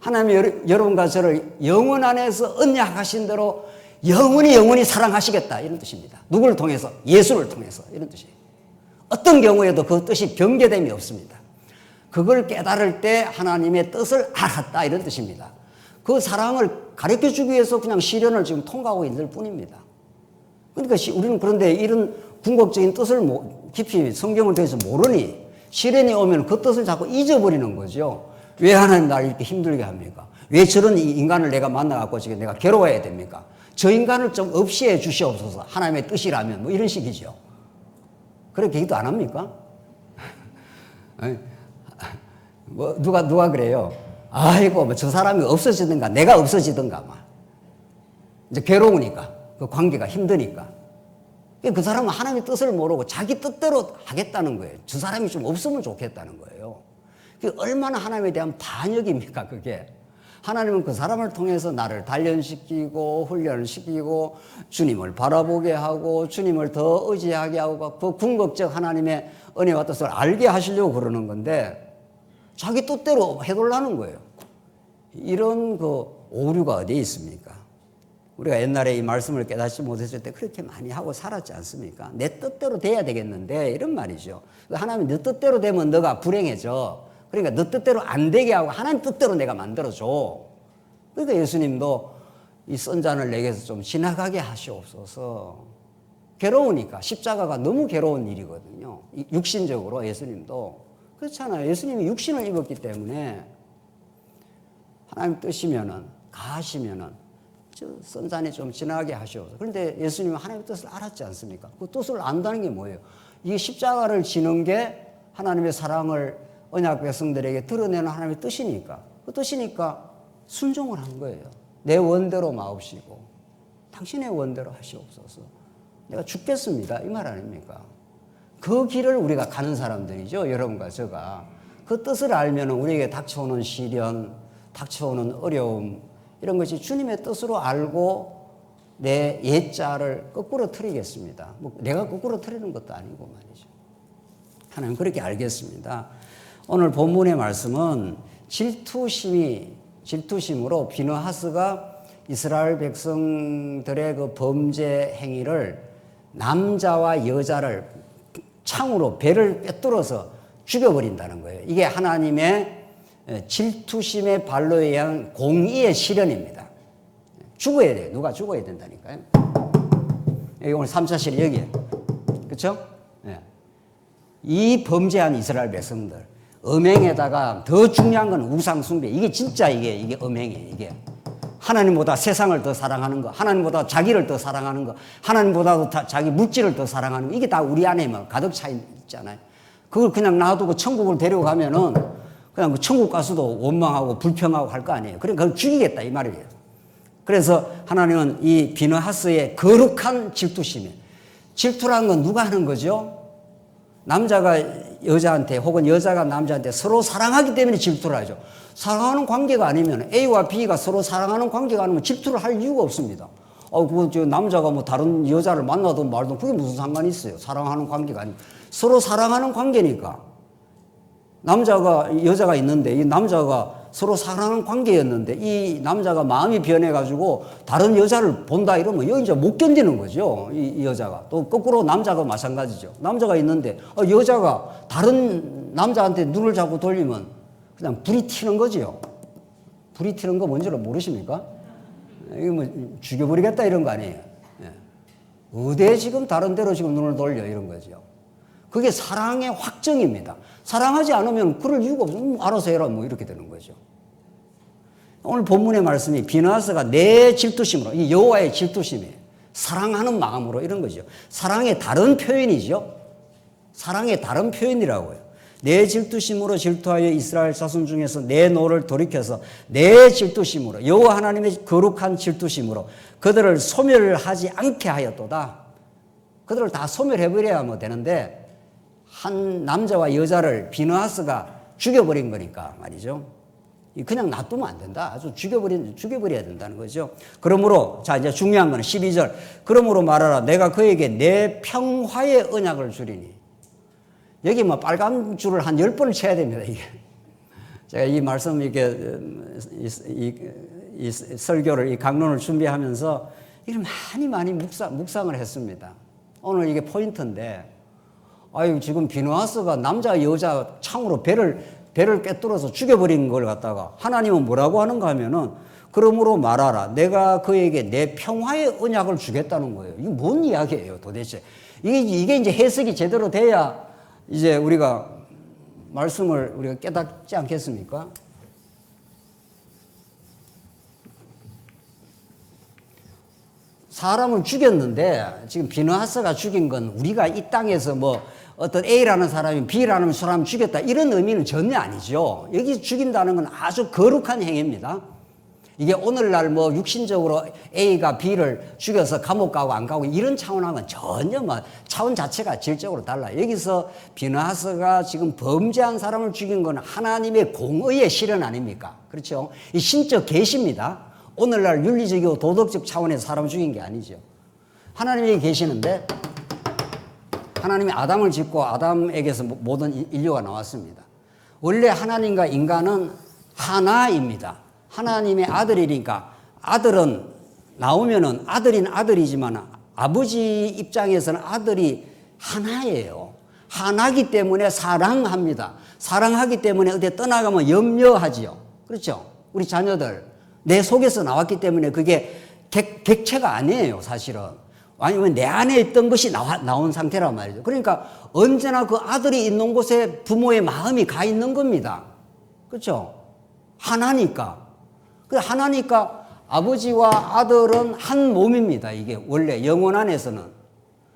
하나님이 여러분과 저를 영원 안에서 언약하신 대로 영원히 사랑하시겠다 이런 뜻입니다. 누구를 통해서? 예수를 통해서 이런 뜻이에요. 어떤 경우에도 그 뜻이 변개됨이 없습니다. 그걸 깨달을 때 하나님의 뜻을 알았다 이런 뜻입니다. 그 사랑을 가르쳐주기 위해서 그냥 시련을 지금 통과하고 있을 뿐입니다. 그러니까 우리는 그런데 이런 궁극적인 뜻을 깊이 성경을 통해서 모르니 시련이 오면 그 뜻을 자꾸 잊어버리는 거죠. 왜 하나님 나를 이렇게 힘들게 합니까? 왜 저런 인간을 내가 만나갖고 지금 내가 괴로워해야 됩니까? 저 인간을 좀 없이 해 주시옵소서. 하나님의 뜻이라면 이런 식이죠. 그렇게 기도 안 합니까? 누가 그래요? 아이고 저 사람이 없어지든가 내가 없어지든가 이제 괴로우니까 그 관계가 힘드니까 그 사람은 하나님의 뜻을 모르고 자기 뜻대로 하겠다는 거예요. 저 사람이 좀 없으면 좋겠다는 거예요. 그게 얼마나 하나님에 대한 반역입니까 그게. 하나님은 그 사람을 통해서 나를 단련시키고 훈련을 시키고 주님을 바라보게 하고 주님을 더 의지하게 하고 그 궁극적 하나님의 은혜와 뜻을 알게 하시려고 그러는 건데 자기 뜻대로 해달라는 거예요. 이런 오류가 어디에 있습니까? 우리가 옛날에 이 말씀을 깨닫지 못했을 때 그렇게 많이 하고 살았지 않습니까? 내 뜻대로 돼야 되겠는데 이런 말이죠. 하나님 네 뜻대로 되면 너가 불행해져. 그러니까 너 뜻대로 안 되게 하고 하나님 뜻대로 내가 만들어줘. 그러니까 예수님도 이 선잔을 내게서 좀 지나가게 하시옵소서. 괴로우니까 십자가가 너무 괴로운 일이거든요. 육신적으로 예수님도 그렇잖아요. 예수님이 육신을 입었기 때문에 하나님 뜻이면은 가하시면은 저 선잔이 좀 지나게 하시옵소서. 그런데 예수님은 하나님의 뜻을 알았지 않습니까? 그 뜻을 안다는 게 뭐예요? 이 십자가를 지는 게 하나님의 사랑을 언약 백성들에게 드러내는 하나님의 뜻이니까 그 뜻이니까 순종을 한 거예요. 내 원대로 마옵시고 당신의 원대로 하시옵소서. 내가 죽겠습니다. 이 말 아닙니까? 그 길을 우리가 가는 사람들이죠. 여러분과 제가. 그 뜻을 알면 우리에게 닥쳐오는 시련, 닥쳐오는 어려움 이런 것이 주님의 뜻으로 알고 내 옛자를 거꾸로 틀리겠습니다. 내가 거꾸로 틀리는 것도 아니고 말이죠. 하나님 그렇게 알겠습니다. 오늘 본문의 말씀은 질투심으로 비느하스가 이스라엘 백성들의 그 범죄 행위를 남자와 여자를 창으로 배를 꿰뚫어서 죽여버린다는 거예요. 이게 하나님의 질투심의 발로 의한 공의의 실현입니다. 죽어야 돼요. 누가 죽어야 된다니까요. 여기 오늘 3차 실현 여기에. 그렇죠? 네. 이 범죄한 이스라엘 백성들 음행에다가 더 중요한 건 우상 숭배. 이게 진짜 이게 음행이에요. 이게 하나님보다 세상을 더 사랑하는 거, 하나님보다 자기를 더 사랑하는 거, 하나님보다 자기 물질을 더 사랑하는 거. 이게 다 우리 안에 가득 차 있잖아요. 그걸 그냥 놔두고 천국을 데려가면은 그냥 그 천국 가서도 원망하고 불평하고 할 거 아니에요. 그러니까 그걸 죽이겠다 이 말이에요. 그래서 하나님은 이 비느하스의 거룩한 질투심이에요. 질투라는 건 누가 하는 거죠? 남자가 여자한테 혹은 여자가 남자한테 서로 사랑하기 때문에 질투를 하죠. 사랑하는 관계가 아니면 A와 B가 서로 사랑하는 관계가 아니면 질투를 할 이유가 없습니다. 그 남자가 뭐 다른 여자를 만나든 말든 그게 무슨 상관이 있어요. 사랑하는 관계가 아니면 서로 사랑하는 관계니까. 남자가 여자가 있는데 이 남자가 서로 사랑하는 관계였는데 이 남자가 마음이 변해가지고 다른 여자를 본다 이러면 여기 이제 못 견디는 거죠. 이 여자가. 또 거꾸로 남자가 마찬가지죠. 남자가 있는데 여자가 다른 남자한테 눈을 자꾸 돌리면 그냥 불이 튀는 거지요. 불이 튀는 거 뭔지를 모르십니까? 이거 뭐 죽여버리겠다 이런 거 아니에요. 어디에 지금 다른 데로 지금 눈을 돌려 이런 거죠. 그게 사랑의 확정입니다. 사랑하지 않으면 그럴 이유가 없어요. 알아서 해라 뭐 이렇게 되는 거죠. 오늘 본문의 말씀이 비느하스가 내 질투심으로, 이 여호와의 질투심이에요. 사랑하는 마음으로 이런 거죠. 사랑의 다른 표현이죠. 사랑의 다른 표현이라고요. 내 질투심으로 질투하여 이스라엘 자손 중에서 내 노를 돌이켜서 내 질투심으로 여호와 하나님의 거룩한 질투심으로 그들을 소멸하지 않게 하였도다. 그들을 다 소멸해버려야 뭐 되는데 한 남자와 여자를 비느하스가 죽여버린 거니까 말이죠. 그냥 놔두면 안 된다. 아주 죽여버려야 된다는 거죠. 그러므로 자 이제 중요한 거는 12절. 그러므로 말하라. 내가 그에게 내 평화의 언약을 주리니. 여기 뭐 빨간 줄을 한 10번을 쳐야 됩니다. 이게 제가 이 말씀 이렇게 이 설교를 이 강론을 준비하면서 이걸 많이 묵상을 했습니다. 오늘 이게 포인트인데. 지금 비느하스가 남자 여자 창으로 배를 꿰뚫어서 죽여버린 걸 갖다가 하나님은 뭐라고 하는가 하면은 그러므로 말하라. 내가 그에게 내 평화의 언약을 주겠다는 거예요. 이게 뭔 이야기예요 도대체. 이게 이제 해석이 제대로 돼야 이제 우리가 말씀을 우리가 깨닫지 않겠습니까? 사람을 죽였는데 지금 비느하스가 죽인 건 우리가 이 땅에서 뭐 어떤 A라는 사람이 B라는 사람을 죽였다 이런 의미는 전혀 아니죠. 여기 죽인다는 건 아주 거룩한 행위입니다. 이게 오늘날 뭐 육신적으로 A가 B를 죽여서 감옥 가고 안 가고 이런 차원하고는 전혀 뭐 차원 자체가 질적으로 달라요. 여기서 비느하스가 지금 범죄한 사람을 죽인 건 하나님의 공의의 실현 아닙니까? 그렇죠? 이 신적 계시입니다. 오늘날 윤리적이고 도덕적 차원에서 사람을 죽인 게 아니죠. 하나님이 계시는데 하나님이 아담을 짓고 아담에게서 모든 인류가 나왔습니다. 원래 하나님과 인간은 하나입니다. 하나님의 아들이니까 아들은 나오면은 아들인 아들이지만 아버지 입장에서는 아들이 하나예요. 하나기 때문에 사랑합니다. 사랑하기 때문에 어디 떠나가면 염려하지요. 그렇죠? 우리 자녀들 내 속에서 나왔기 때문에 그게 객체가 아니에요, 사실은. 아니면 내 안에 있던 것이 나온 상태란 말이죠. 그러니까 언제나 그 아들이 있는 곳에 부모의 마음이 가 있는 겁니다. 그렇죠? 하나니까. 하나니까 아버지와 아들은 한 몸입니다. 이게 원래 영혼 안에서는.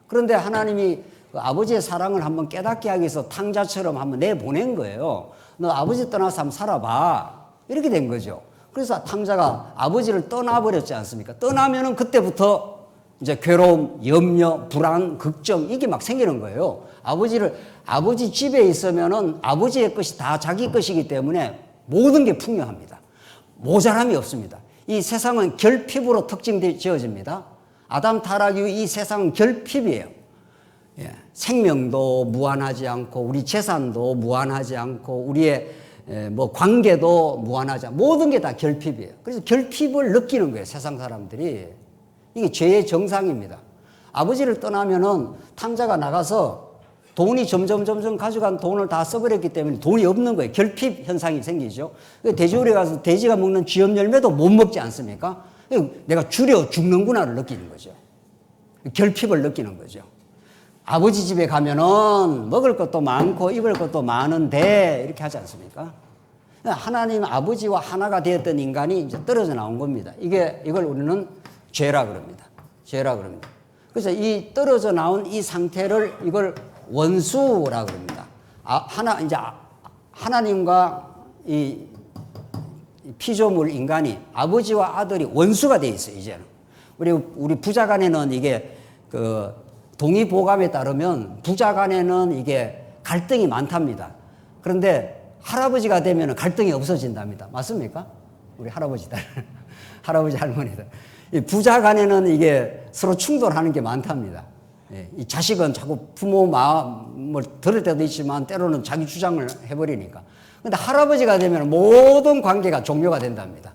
그런데 하나님이 그 아버지의 사랑을 한번 깨닫게 하기 위해서 탕자처럼 한번 내보낸 거예요. 너 아버지 떠나서 한번 살아봐. 이렇게 된 거죠. 그래서 탕자가 아버지를 떠나버렸지 않습니까? 떠나면은 그때부터 이제 괴로움, 염려, 불안, 걱정 이게 막 생기는 거예요. 아버지 집에 있으면은 아버지의 것이 다 자기 것이기 때문에 모든 게 풍요합니다. 모자람이 없습니다. 이 세상은 결핍으로 특징 지어집니다. 아담 타락 이후 이 세상은 결핍이에요. 생명도 무한하지 않고 우리 재산도 무한하지 않고 우리의 뭐 관계도 무한하지 않고 모든 게 다 결핍이에요. 그래서 결핍을 느끼는 거예요. 세상 사람들이. 이게 죄의 정상입니다. 아버지를 떠나면은 탕자가 나가서 돈이 점점 가져간 돈을 다 써버렸기 때문에 돈이 없는 거예요. 결핍 현상이 생기죠. 돼지우리 가서 돼지가 먹는 쥐염 열매도 못 먹지 않습니까? 내가 줄여 죽는구나를 느끼는 거죠. 결핍을 느끼는 거죠. 아버지 집에 가면은 먹을 것도 많고 입을 것도 많은데 이렇게 하지 않습니까? 하나님 아버지와 하나가 되었던 인간이 이제 떨어져 나온 겁니다. 이걸 우리는 죄라 그럽니다. 죄라 그럽니다. 그래서 이 떨어져 나온 이 상태를 이걸 원수라 그럽니다. 이제 하나님과 이 피조물 인간이 아버지와 아들이 원수가 돼 있어요. 이제는 우리 부자간에는 이게 그 동의보감에 따르면 부자간에는 이게 갈등이 많답니다. 그런데 할아버지가 되면 갈등이 없어진답니다. 맞습니까? 우리 할아버지들, 할아버지 할머니들. 부자간에는 이게 서로 충돌하는 게 많답니다. 이 자식은 자꾸 부모 마음을 들을 때도 있지만 때로는 자기 주장을 해버리니까. 근데 할아버지가 되면 모든 관계가 종료가 된답니다.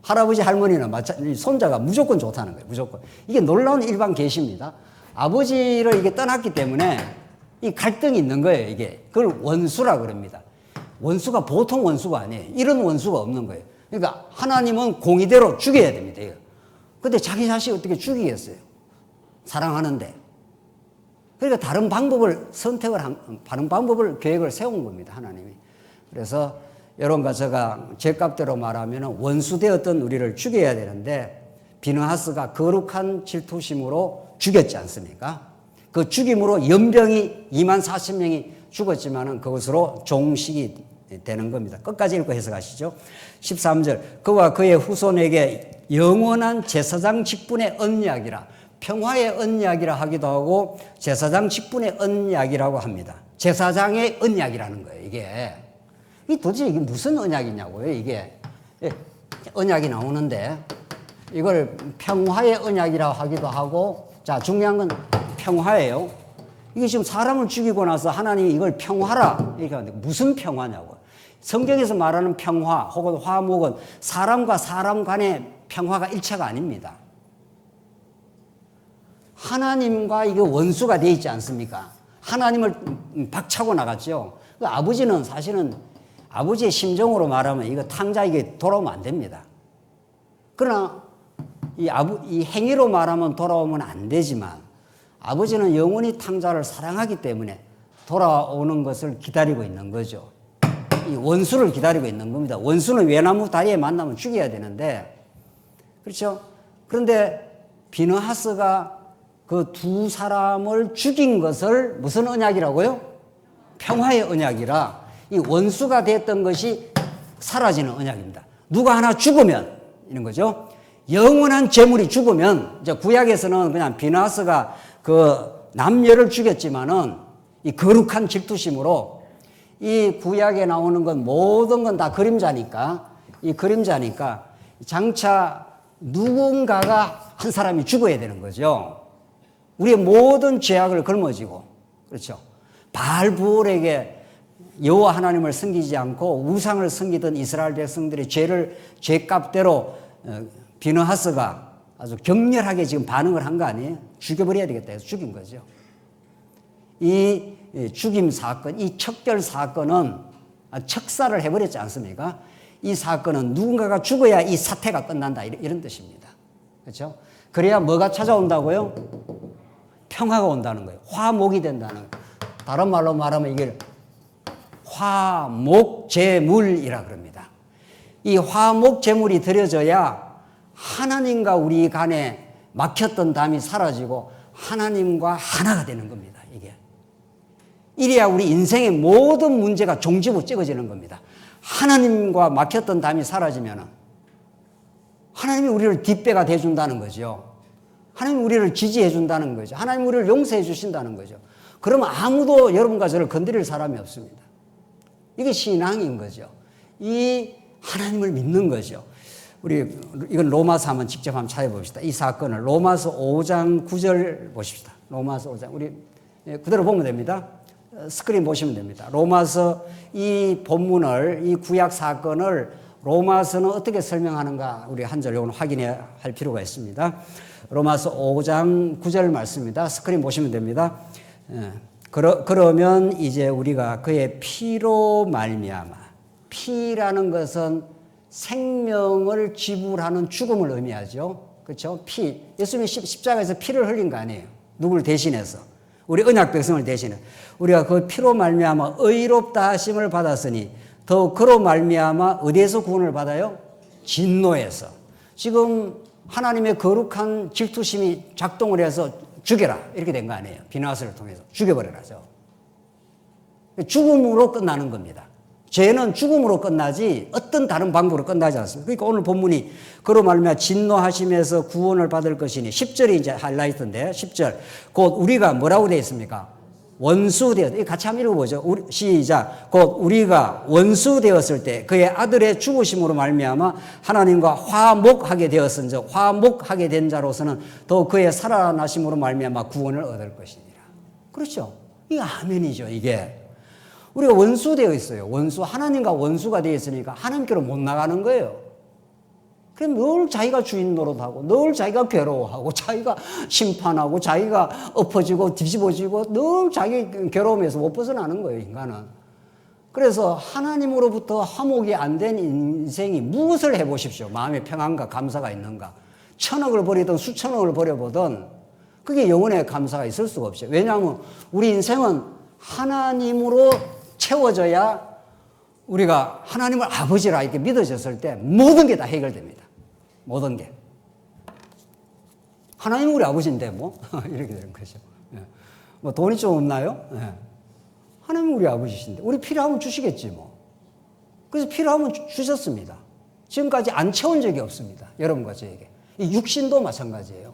할아버지 할머니는 손자가 무조건 좋다는 거예요. 무조건. 이게 놀라운 일반 계시입니다. 아버지를 이게 떠났기 때문에 이 갈등이 있는 거예요. 이게 그걸 원수라 그럽니다. 원수가 보통 원수가 아니에요. 이런 원수가 없는 거예요. 그러니까 하나님은 공의대로 죽여야 됩니다. 근데 자기 자식 어떻게 죽이겠어요? 사랑하는데. 그러니까 다른 방법을 다른 방법을 계획을 세운 겁니다. 하나님이. 그래서 여러분과 제가 죄값대로 말하면 원수되었던 우리를 죽여야 되는데 비느하스가 거룩한 질투심으로 죽였지 않습니까? 그 죽임으로 연병이 24,000명이 죽었지만은 그것으로 종식이 되는 겁니다. 끝까지 읽고 해석하시죠. 13절 그와 그의 후손에게 영원한 제사장 직분의 언약이라 평화의 언약이라 하기도 하고 제사장 직분의 언약이라고 합니다. 제사장의 언약이라는 거예요. 이게 도대체 이게 무슨 언약이냐고요. 이게 언약이 나오는데 이걸 평화의 언약이라고 하기도 하고 자 중요한 건 평화예요. 이게 지금 사람을 죽이고 나서 하나님이 이걸 평화라 이렇게 하는데 무슨 평화냐고. 성경에서 말하는 평화 혹은 화목은 사람과 사람 간의 평화가 일체가 아닙니다. 하나님과 이게 원수가 되어 있지 않습니까? 하나님을 박차고 나갔죠. 아버지는 사실은 아버지의 심정으로 말하면 이거 탕자 이게 돌아오면 안 됩니다. 그러나 이 행위로 말하면 돌아오면 안 되지만 아버지는 영원히 탕자를 사랑하기 때문에 돌아오는 것을 기다리고 있는 거죠. 이 원수를 기다리고 있는 겁니다. 원수는 외나무 다리에 만나면 죽여야 되는데 그렇죠? 그런데 비느하스가 그 두 사람을 죽인 것을 무슨 언약이라고요? 평화의 언약이라 이 원수가 됐던 것이 사라지는 언약입니다. 누가 하나 죽으면 이런 거죠. 영원한 재물이 죽으면 이제 구약에서는 그냥 비느하스가 그 남녀를 죽였지만은 이 거룩한 질투심으로 이 구약에 나오는 건 모든 건 다 그림자니까 이 그림자니까 장차 누군가가 한 사람이 죽어야 되는 거죠. 우리의 모든 죄악을 걸머지고 그렇죠. 바알부올에게 여호와 하나님을 섬기지 않고 우상을 섬기던 이스라엘 백성들의 죄값대로 비느하스가 아주 격렬하게 지금 반응을 한 거 아니에요? 죽여버려야 되겠다 해서 죽인 거죠. 이 죽임 사건, 이 척결 사건은 척사를 해버렸지 않습니까? 이 사건은 누군가가 죽어야 이 사태가 끝난다 이런 뜻입니다. 그렇죠? 그래야 뭐가 찾아온다고요? 평화가 온다는 거예요. 화목이 된다는 거예요. 다른 말로 말하면 이게 화목제물이라 그럽니다. 이 화목제물이 드려져야 하나님과 우리 간에 막혔던 담이 사라지고 하나님과 하나가 되는 겁니다. 이게. 이래야 우리 인생의 모든 문제가 종지부 찍어지는 겁니다. 하나님과 막혔던 담이 사라지면 하나님이 우리를 뒷배가 돼준다는 거죠. 하나님이 우리를 지지해 준다는 거죠. 하나님이 우리를 용서해 주신다는 거죠. 그러면 아무도 여러분과 저를 건드릴 사람이 없습니다. 이게 신앙인 거죠. 이 하나님을 믿는 거죠. 이건 로마서 한번 직접 한번 찾아봅시다. 이 사건을 로마서 5장 9절 보십시다. 로마서 5장. 우리 그대로 보면 됩니다. 스크린 보시면 됩니다. 로마서 이 본문을, 이 구약 사건을 로마서는 어떻게 설명하는가 우리 한 절 요건 확인해야 할 필요가 있습니다. 로마서 5장 9절 말씀입니다. 스크린 보시면 됩니다. 그러면 이제 우리가 그의 피로 말미암아, 피라는 것은 생명을 지불하는 죽음을 의미하죠. 그렇죠? 피. 예수님이 십자가에서 피를 흘린 거 아니에요. 누구를 대신해서. 우리 언약 백성을 대신해. 우리가 그 피로 말미암아 의롭다 하심을 받았으니 더 그로 말미암아 어디에서 구원을 받아요? 진노에서. 지금 하나님의 거룩한 질투심이 작동을 해서 죽여라 이렇게 된 거 아니에요. 비나스를 통해서 죽여버려라죠. 죽음으로 끝나는 겁니다. 죄는 죽음으로 끝나지 어떤 다른 방법으로 끝나지 않습니다. 그러니까 오늘 본문이 그로 말미암아 진노하심에서 구원을 받을 것이니 10절이 이제 하이라이트인데 10절 곧 우리가 뭐라고 되어 있습니까? 원수 되었. 같이 한번 읽어보죠. 시작. 곧 우리가 원수 되었을 때 그의 아들의 죽으심으로 말미암아 하나님과 화목하게 되었은즉 화목하게 된 자로서는 또 그의 살아나심으로 말미암아 구원을 얻을 것이니라. 그렇죠. 이게 아멘이죠. 이게. 우리가 원수 되어 있어요. 원수. 하나님과 원수가 되어 있으니까 하나님께로 못 나가는 거예요. 그럼 늘 자기가 주인 노릇하고 늘 자기가 괴로워하고 자기가 심판하고 자기가 엎어지고 뒤집어지고 늘 자기 괴로움에서 못 벗어나는 거예요. 인간은. 그래서 하나님으로부터 화목이 안 된 인생이 무엇을 해보십시오. 마음의 평안과 감사가 있는가. 1,000억을 버리든 수천억을 버려보든 그게 영혼의 감사가 있을 수가 없어요. 왜냐하면 우리 인생은 하나님으로 채워져야 우리가 하나님을 아버지라 이렇게 믿어졌을 때 모든 게 다 해결됩니다. 모든 게. 하나님은 우리 아버지인데 뭐 이렇게 되는 거죠. 뭐 돈이 좀 없나요? 하나님은 우리 아버지신데 우리 필요하면 주시겠지 뭐. 그래서 필요하면 주셨습니다. 지금까지 안 채운 적이 없습니다. 여러분과 저에게. 이 육신도 마찬가지예요.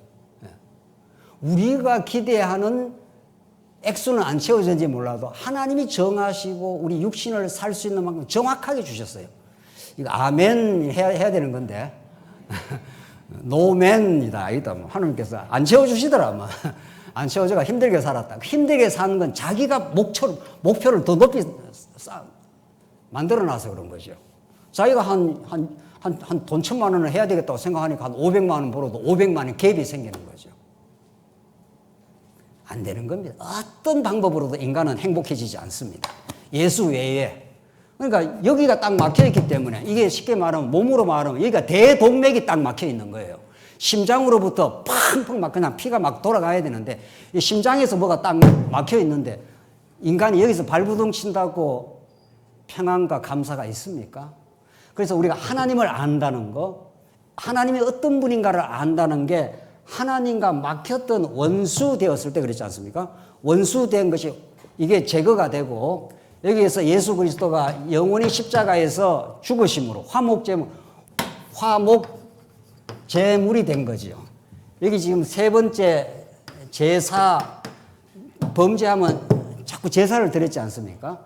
우리가 기대하는 액수는 안 채워졌는지 몰라도 하나님이 정하시고 우리 육신을 살 수 있는 만큼 정확하게 주셨어요. 이거 아멘 해야 되는 건데 노맨이다. 이다 뭐 하나님께서 안 채워주시더라. 뭐. 안 채워져가 힘들게 살았다. 힘들게 사는 건 자기가 목표를 더 높이 만들어놔서 그런 거죠. 자기가 한 돈 1,000만 원을 해야 되겠다고 생각하니까 한 500만 원 벌어도 500만 원 갭이 생기는 거죠. 안 되는 겁니다. 어떤 방법으로도 인간은 행복해지지 않습니다. 예수 외에. 그러니까 여기가 딱 막혀있기 때문에 이게 쉽게 말하면 몸으로 말하면 여기가 대동맥이 딱 막혀있는 거예요. 심장으로부터 팡팡 막 그냥 피가 막 돌아가야 되는데 이 심장에서 뭐가 딱 막혀있는데 인간이 여기서 발부둥 친다고 평안과 감사가 있습니까? 그래서 우리가 하나님을 안다는 거, 하나님이 어떤 분인가를 안다는 게 하나님과 막혔던 원수 되었을 때 그렇지 않습니까? 원수 된 것이 이게 제거가 되고 여기에서 예수 그리스도가 영원히 십자가에서 죽으심으로 화목 제물이 된 거죠. 여기 지금 세 번째 제사 범죄하면 자꾸 제사를 드렸지 않습니까?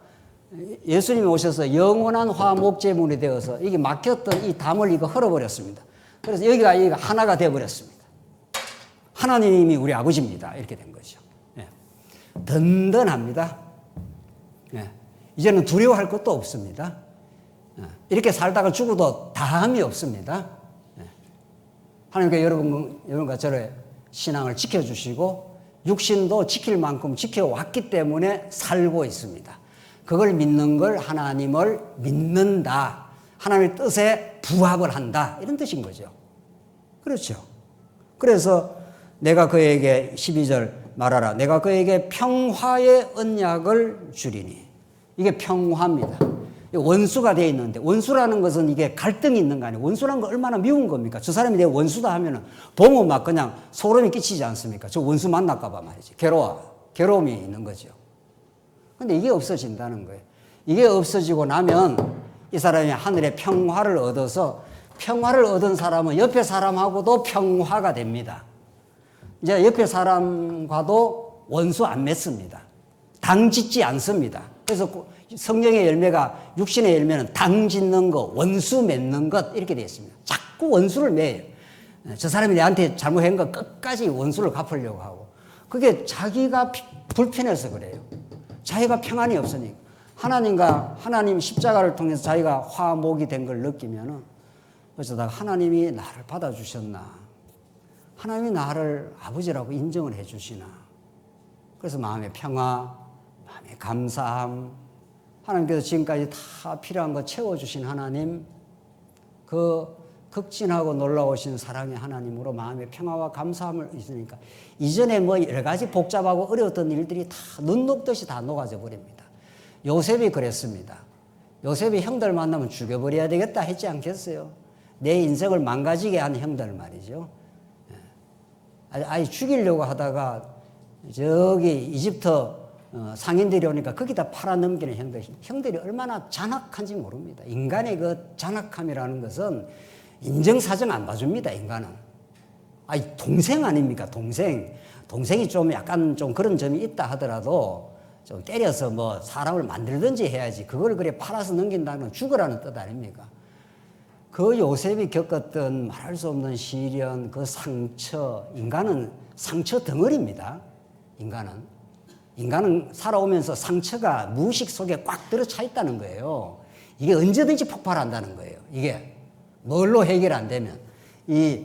예수님이 오셔서 영원한 화목 제물이 되어서 이게 막혔던 이 담을 이거 헐어버렸습니다. 그래서 여기가 하나가 되어버렸습니다. 하나님이 우리 아버지입니다. 이렇게 된 거죠. 예. 든든합니다. 예. 이제는 두려워할 것도 없습니다. 예. 이렇게 살다가 죽어도 다함이 없습니다. 예. 하나님께 여러분과 저의 신앙을 지켜주시고 육신도 지킬 만큼 지켜왔기 때문에 살고 있습니다. 그걸 믿는 걸 하나님을 믿는다. 하나님의 뜻에 부합을 한다. 이런 뜻인 거죠. 그렇죠. 그래서 내가 그에게 12절 말하라. 내가 그에게 평화의 언약을 주리니. 이게 평화입니다. 원수가 되어 있는데 원수라는 것은 이게 갈등이 있는 거 아니에요. 원수라는 거 얼마나 미운 겁니까? 저 사람이 내 원수다 하면은 보면 막 그냥 소름이 끼치지 않습니까? 저 원수 만날까 봐 말이지. 괴로움이 있는 거죠. 근데 이게 없어진다는 거예요. 이게 없어지고 나면 이 사람이 하늘의 평화를 얻어서 평화를 얻은 사람은 옆에 사람하고도 평화가 됩니다. 이제 옆에 사람과도 원수 안 맺습니다. 당 짓지 않습니다. 그래서 성령의 열매가 육신의 열매는 당 짓는 것, 원수 맺는 것 이렇게 되어 있습니다. 자꾸 원수를 맺어요. 저 사람이 내한테 잘못한 거 끝까지 원수를 갚으려고 하고 그게 자기가 불편해서 그래요. 자기가 평안이 없으니까. 하나님 십자가를 통해서 자기가 화목이 된 걸 느끼면은, 그래서 하나님이 나를 받아주셨나? 하나님이 나를 아버지라고 인정을 해주시나? 그래서 마음의 평화, 마음의 감사함, 하나님께서 지금까지 다 필요한 거 채워주신 하나님, 그 극진하고 놀라우신 사랑의 하나님으로 마음의 평화와 감사함을 있으니까 이전에 뭐 여러 가지 복잡하고 어려웠던 일들이 다 눈 녹듯이 다 녹아져 버립니다. 요셉이 그랬습니다. 요셉이 형들 만나면 죽여버려야 되겠다 했지 않겠어요? 내 인생을 망가지게 한 형들 말이죠. 아예 죽이려고 하다가 저기 이집트 상인들이 오니까 거기다 팔아넘기는 형들이 얼마나 잔악한지 모릅니다. 인간의 그 잔악함이라는 것은 인정사정 안 봐줍니다, 인간은. 동생 아닙니까, 동생. 동생이 좀 약간 좀 그런 점이 있다 하더라도 좀 때려서 뭐 사람을 만들든지 해야지. 그걸 그래 팔아서 넘긴다는 건 죽으라는 뜻 아닙니까? 그 요셉이 겪었던 말할 수 없는 시련, 그 상처, 인간은 상처 덩어리입니다. 인간은 살아오면서 상처가 무의식 속에 꽉 들어차 있다는 거예요. 이게 언제든지 폭발한다는 거예요. 이게 뭘로 해결 안 되면, 이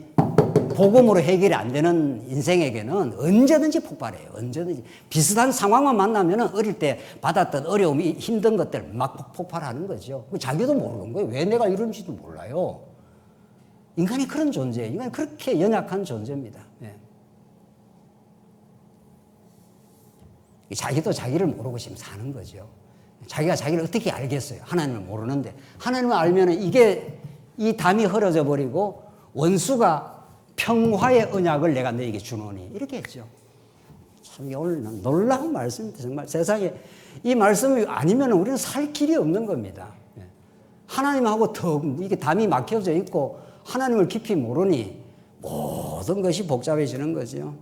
복음으로 해결이 안 되는 인생에게는 언제든지 폭발해요. 언제든지. 비슷한 상황만 만나면 어릴 때 받았던 어려움이 힘든 것들 막 폭발하는 거죠. 자기도 모르는 거예요. 왜 내가 이런지도 몰라요. 인간이 그런 존재예요. 인간이 그렇게 연약한 존재입니다. 네. 자기도 자기를 모르고 지금 사는 거죠. 자기가 자기를 어떻게 알겠어요? 하나님을 모르는데. 하나님을 알면 이 담이 흐려져 버리고 원수가 평화의 언약을 내가 너에게 주노니 이렇게 했죠. 참 오늘 놀라운 말씀입니다. 정말 세상에 이 말씀이 아니면 우리는 살 길이 없는 겁니다. 하나님하고 더 이게 담이 막혀져 있고 하나님을 깊이 모르니 모든 것이 복잡해지는 거죠.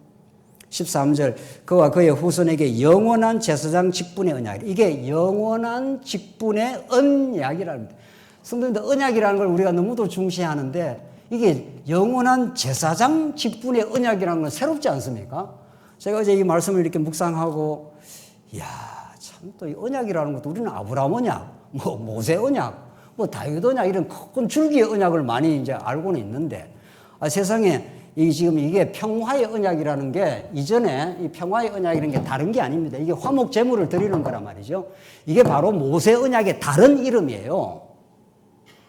13절 그와 그의 후손에게 영원한 제사장 직분의 언약. 이게 영원한 직분의 언약이랍니다. 성도님들, 언약이라는 걸 우리가 너무도 중시하는데 이게 영원한 제사장 직분의 언약이라는 건 새롭지 않습니까? 제가 어제 이 말씀을 이렇게 묵상하고, 이야, 참 또 이 언약이라는 것도 우리는 아브라함 언약, 뭐 모세 언약, 뭐 다윗 언약 이런 큰 줄기의 언약을 많이 이제 알고는 있는데, 세상에 지금 이게 평화의 언약이라는 게 이전에 이 평화의 언약이라는 게 다른 게 아닙니다. 이게 화목 제물을 드리는 거란 말이죠. 이게 바로 모세 언약의 다른 이름이에요.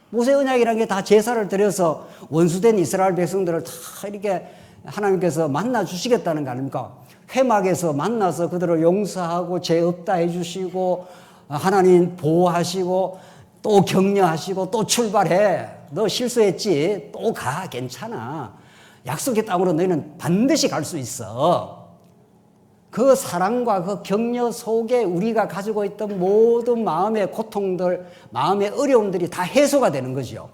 모세 언약이라는 게 다 제사를 드려서 원수된 이스라엘 백성들을 다 이렇게 하나님께서 만나 주시겠다는 거 아닙니까? 회막에서 만나서 그들을 용서하고 죄 없다 해주시고 하나님 보호하시고 또 격려하시고 또 출발해. 너 실수했지? 또 가. 괜찮아. 약속의 땅으로 너희는 반드시 갈 수 있어. 그 사랑과 그 격려 속에 우리가 가지고 있던 모든 마음의 고통들, 마음의 어려움들이 다 해소가 되는 거죠.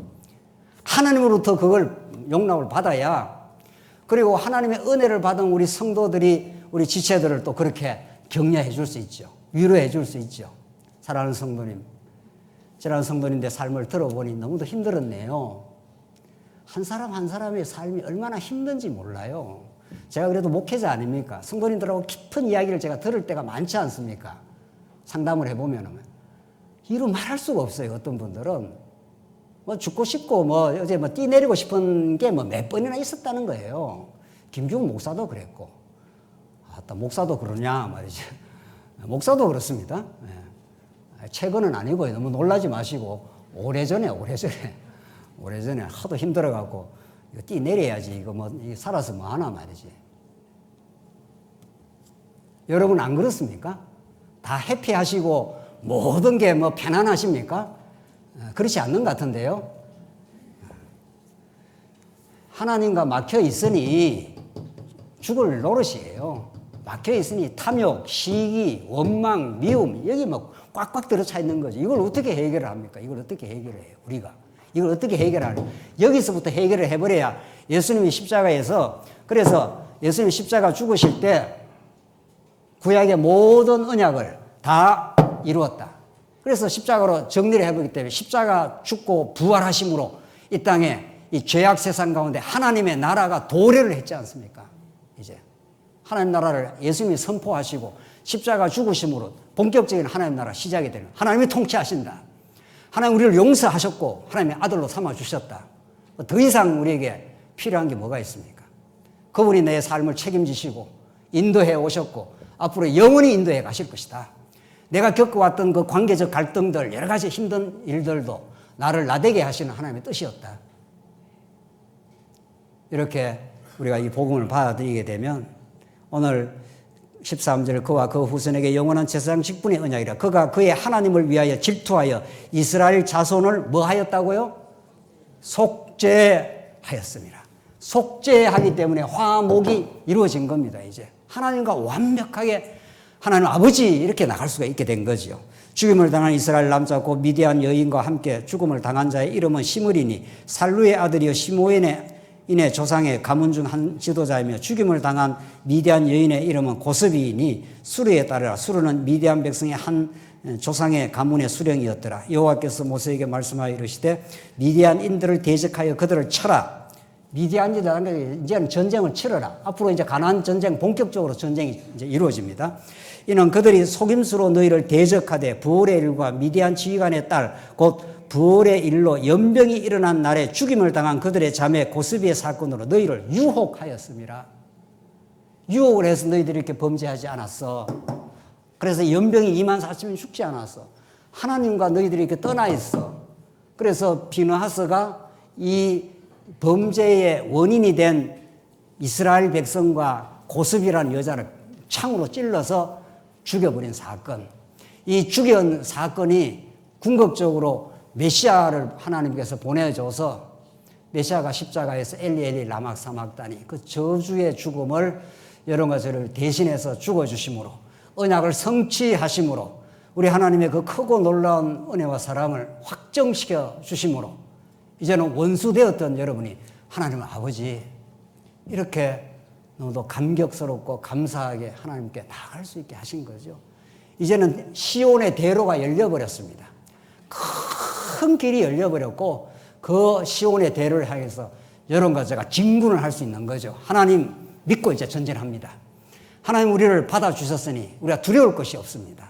하나님으로부터 그걸 용납을 받아야, 그리고 하나님의 은혜를 받은 우리 성도들이 우리 지체들을 또 그렇게 격려해 줄 수 있죠. 위로해 줄 수 있죠. 사랑하는 성도님, 사랑하는 성도님의 삶을 들어보니 너무도 힘들었네요. 한 사람 한 사람의 삶이 얼마나 힘든지 몰라요. 제가 그래도 목회자 아닙니까? 성도님들하고 깊은 이야기를 제가 들을 때가 많지 않습니까? 상담을 해보면 이루 말할 수가 없어요. 어떤 분들은 뭐 죽고 싶고 뭐 어제 뭐 뛰내리고 싶은 게 뭐 몇 번이나 있었다는 거예요. 김중 목사도 그랬고, 목사도 그러냐 말이죠. 목사도 그렇습니다. 최근은 아니고요. 너무 놀라지 마시고 오래전에 하도 힘들어갖고 이거 뛰내려야지. 이거 뭐 살아서 뭐 하나 말이지. 여러분 안 그렇습니까? 다 해피하시고 모든 게 뭐 편안하십니까? 그렇지 않는 것 같은데요. 하나님과 막혀 있으니 죽을 노릇이에요. 막혀 있으니 탐욕, 시기, 원망, 미움 여기 뭐 꽉꽉 들어차 있는 거죠. 이걸 어떻게 해결을 합니까? 이걸 어떻게 해결해요? 우리가 이걸 어떻게 해결하냐? 여기서부터 해결을 해버려야 예수님이 십자가에서, 그래서 예수님이 십자가 죽으실 때 구약의 모든 언약을 다 이루었다. 그래서 십자가로 정리를 해보기 때문에 십자가 죽고 부활하심으로 이 땅에 이 죄악 세상 가운데 하나님의 나라가 도래를 했지 않습니까? 이제 하나님 나라를 예수님이 선포하시고 십자가 죽으심으로 본격적인 하나님 나라 시작이 되는, 하나님이 통치하신다. 하나님 우리를 용서하셨고 하나님의 아들로 삼아주셨다. 더 이상 우리에게 필요한 게 뭐가 있습니까? 그분이 내 삶을 책임지시고 인도해 오셨고 앞으로 영원히 인도해 가실 것이다. 내가 겪어왔던 그 관계적 갈등들, 여러 가지 힘든 일들도 나를 나대게 하시는 하나님의 뜻이었다. 이렇게 우리가 이 복음을 받아들이게 되면 오늘 13절 그와 그 후손에게 영원한 제사장 직분의 언약이라. 그가 그의 하나님을 위하여 질투하여 이스라엘 자손을 뭐 하였다고요? 속죄하였습니다. 속죄하기 때문에 화목이 이루어진 겁니다. 이제 하나님과 완벽하게 하나님 아버지 이렇게 나갈 수가 있게 된 거죠. 죽임을 당한 이스라엘 남자 곧 미디안 여인과 함께 죽음을 당한 자의 이름은 시므리니 살루의 아들이요 시므온의 조상의 가문 중 한 지도자이며 죽임을 당한 미디안 여인의 이름은 고스비이니 수르에 따르라. 수르는 미디안 백성의 한 조상의 가문의 수령이었더라. 여호와께서 모세에게 말씀하여 이르시되 미디안인들을 대적하여 그들을 쳐라. 미디안이라는 게 이제는 전쟁을 치러라. 앞으로 이제 가나안 전쟁, 본격적으로 전쟁이 이제 이루어집니다. 이는 그들이 속임수로 너희를 대적하되 부올의 일과 미디안 지휘관의 딸 곧 부올의 일로 연병이 일어난 날에 죽임을 당한 그들의 자매 고스비의 사건으로 너희를 유혹하였습니다. 유혹을 해서 너희들이 이렇게 범죄하지 않았어. 그래서 연병이 24,000명 죽지 않았어. 하나님과 너희들이 이렇게 떠나 있어. 그래서 비느하스가 이 범죄의 원인이 된 이스라엘 백성과 고스비라는 여자를 창으로 찔러서 죽여버린 사건. 이 죽인 사건이 궁극적으로 메시아를 하나님께서 보내줘서 메시아가 십자가에서 엘리 엘리 라막 사막다니 그 저주의 죽음을 여러분과 저를 대신해서 죽어주심으로 언약을 성취하심으로 우리 하나님의 그 크고 놀라운 은혜와 사랑을 확정시켜 주심으로 이제는 원수되었던 여러분이 하나님 아버지 이렇게 너무도 감격스럽고 감사하게 하나님께 나아갈 수 있게 하신 거죠. 이제는 시온의 대로가 열려버렸습니다. 큰 길이 열려버렸고 그 시온의 대로를 향해서 여러분과 제가 진군을 할 수 있는 거죠. 하나님 믿고 이제 전진합니다. 하나님 우리를 받아주셨으니 우리가 두려울 것이 없습니다.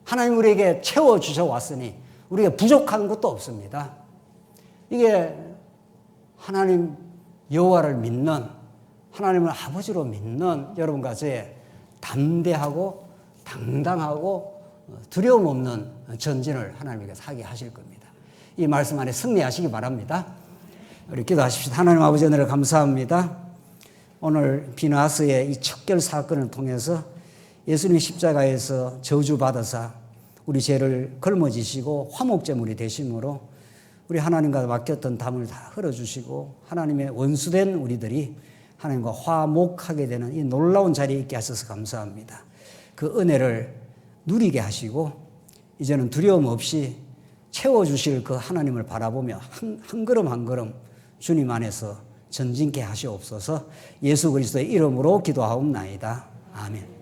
하나님 우리에게 채워주셔 왔으니 우리가 부족한 것도 없습니다. 이게 하나님 여호와를 믿는 하나님을 아버지로 믿는 여러분과 저의 담대하고 당당하고 두려움 없는 전진을 하나님께서 하게 하실 겁니다. 이 말씀 안에 승리하시기 바랍니다. 우리 기도하십시다. 하나님 아버지 은혜를 감사합니다. 오늘 비느하스의 이 척결 사건을 통해서 예수님 십자가에서 저주받아서 우리 죄를 걸머지시고 화목제물이 되심으로 우리 하나님과 맡겼던 담을 다 흘려주시고 하나님의 원수된 우리들이 하나님과 화목하게 되는 이 놀라운 자리에 있게 하셔서 감사합니다. 그 은혜를 누리게 하시고 이제는 두려움 없이 채워주실 그 하나님을 바라보며 한 걸음 한 걸음 주님 안에서 전진케 하시옵소서. 예수 그리스도의 이름으로 기도하옵나이다. 아멘.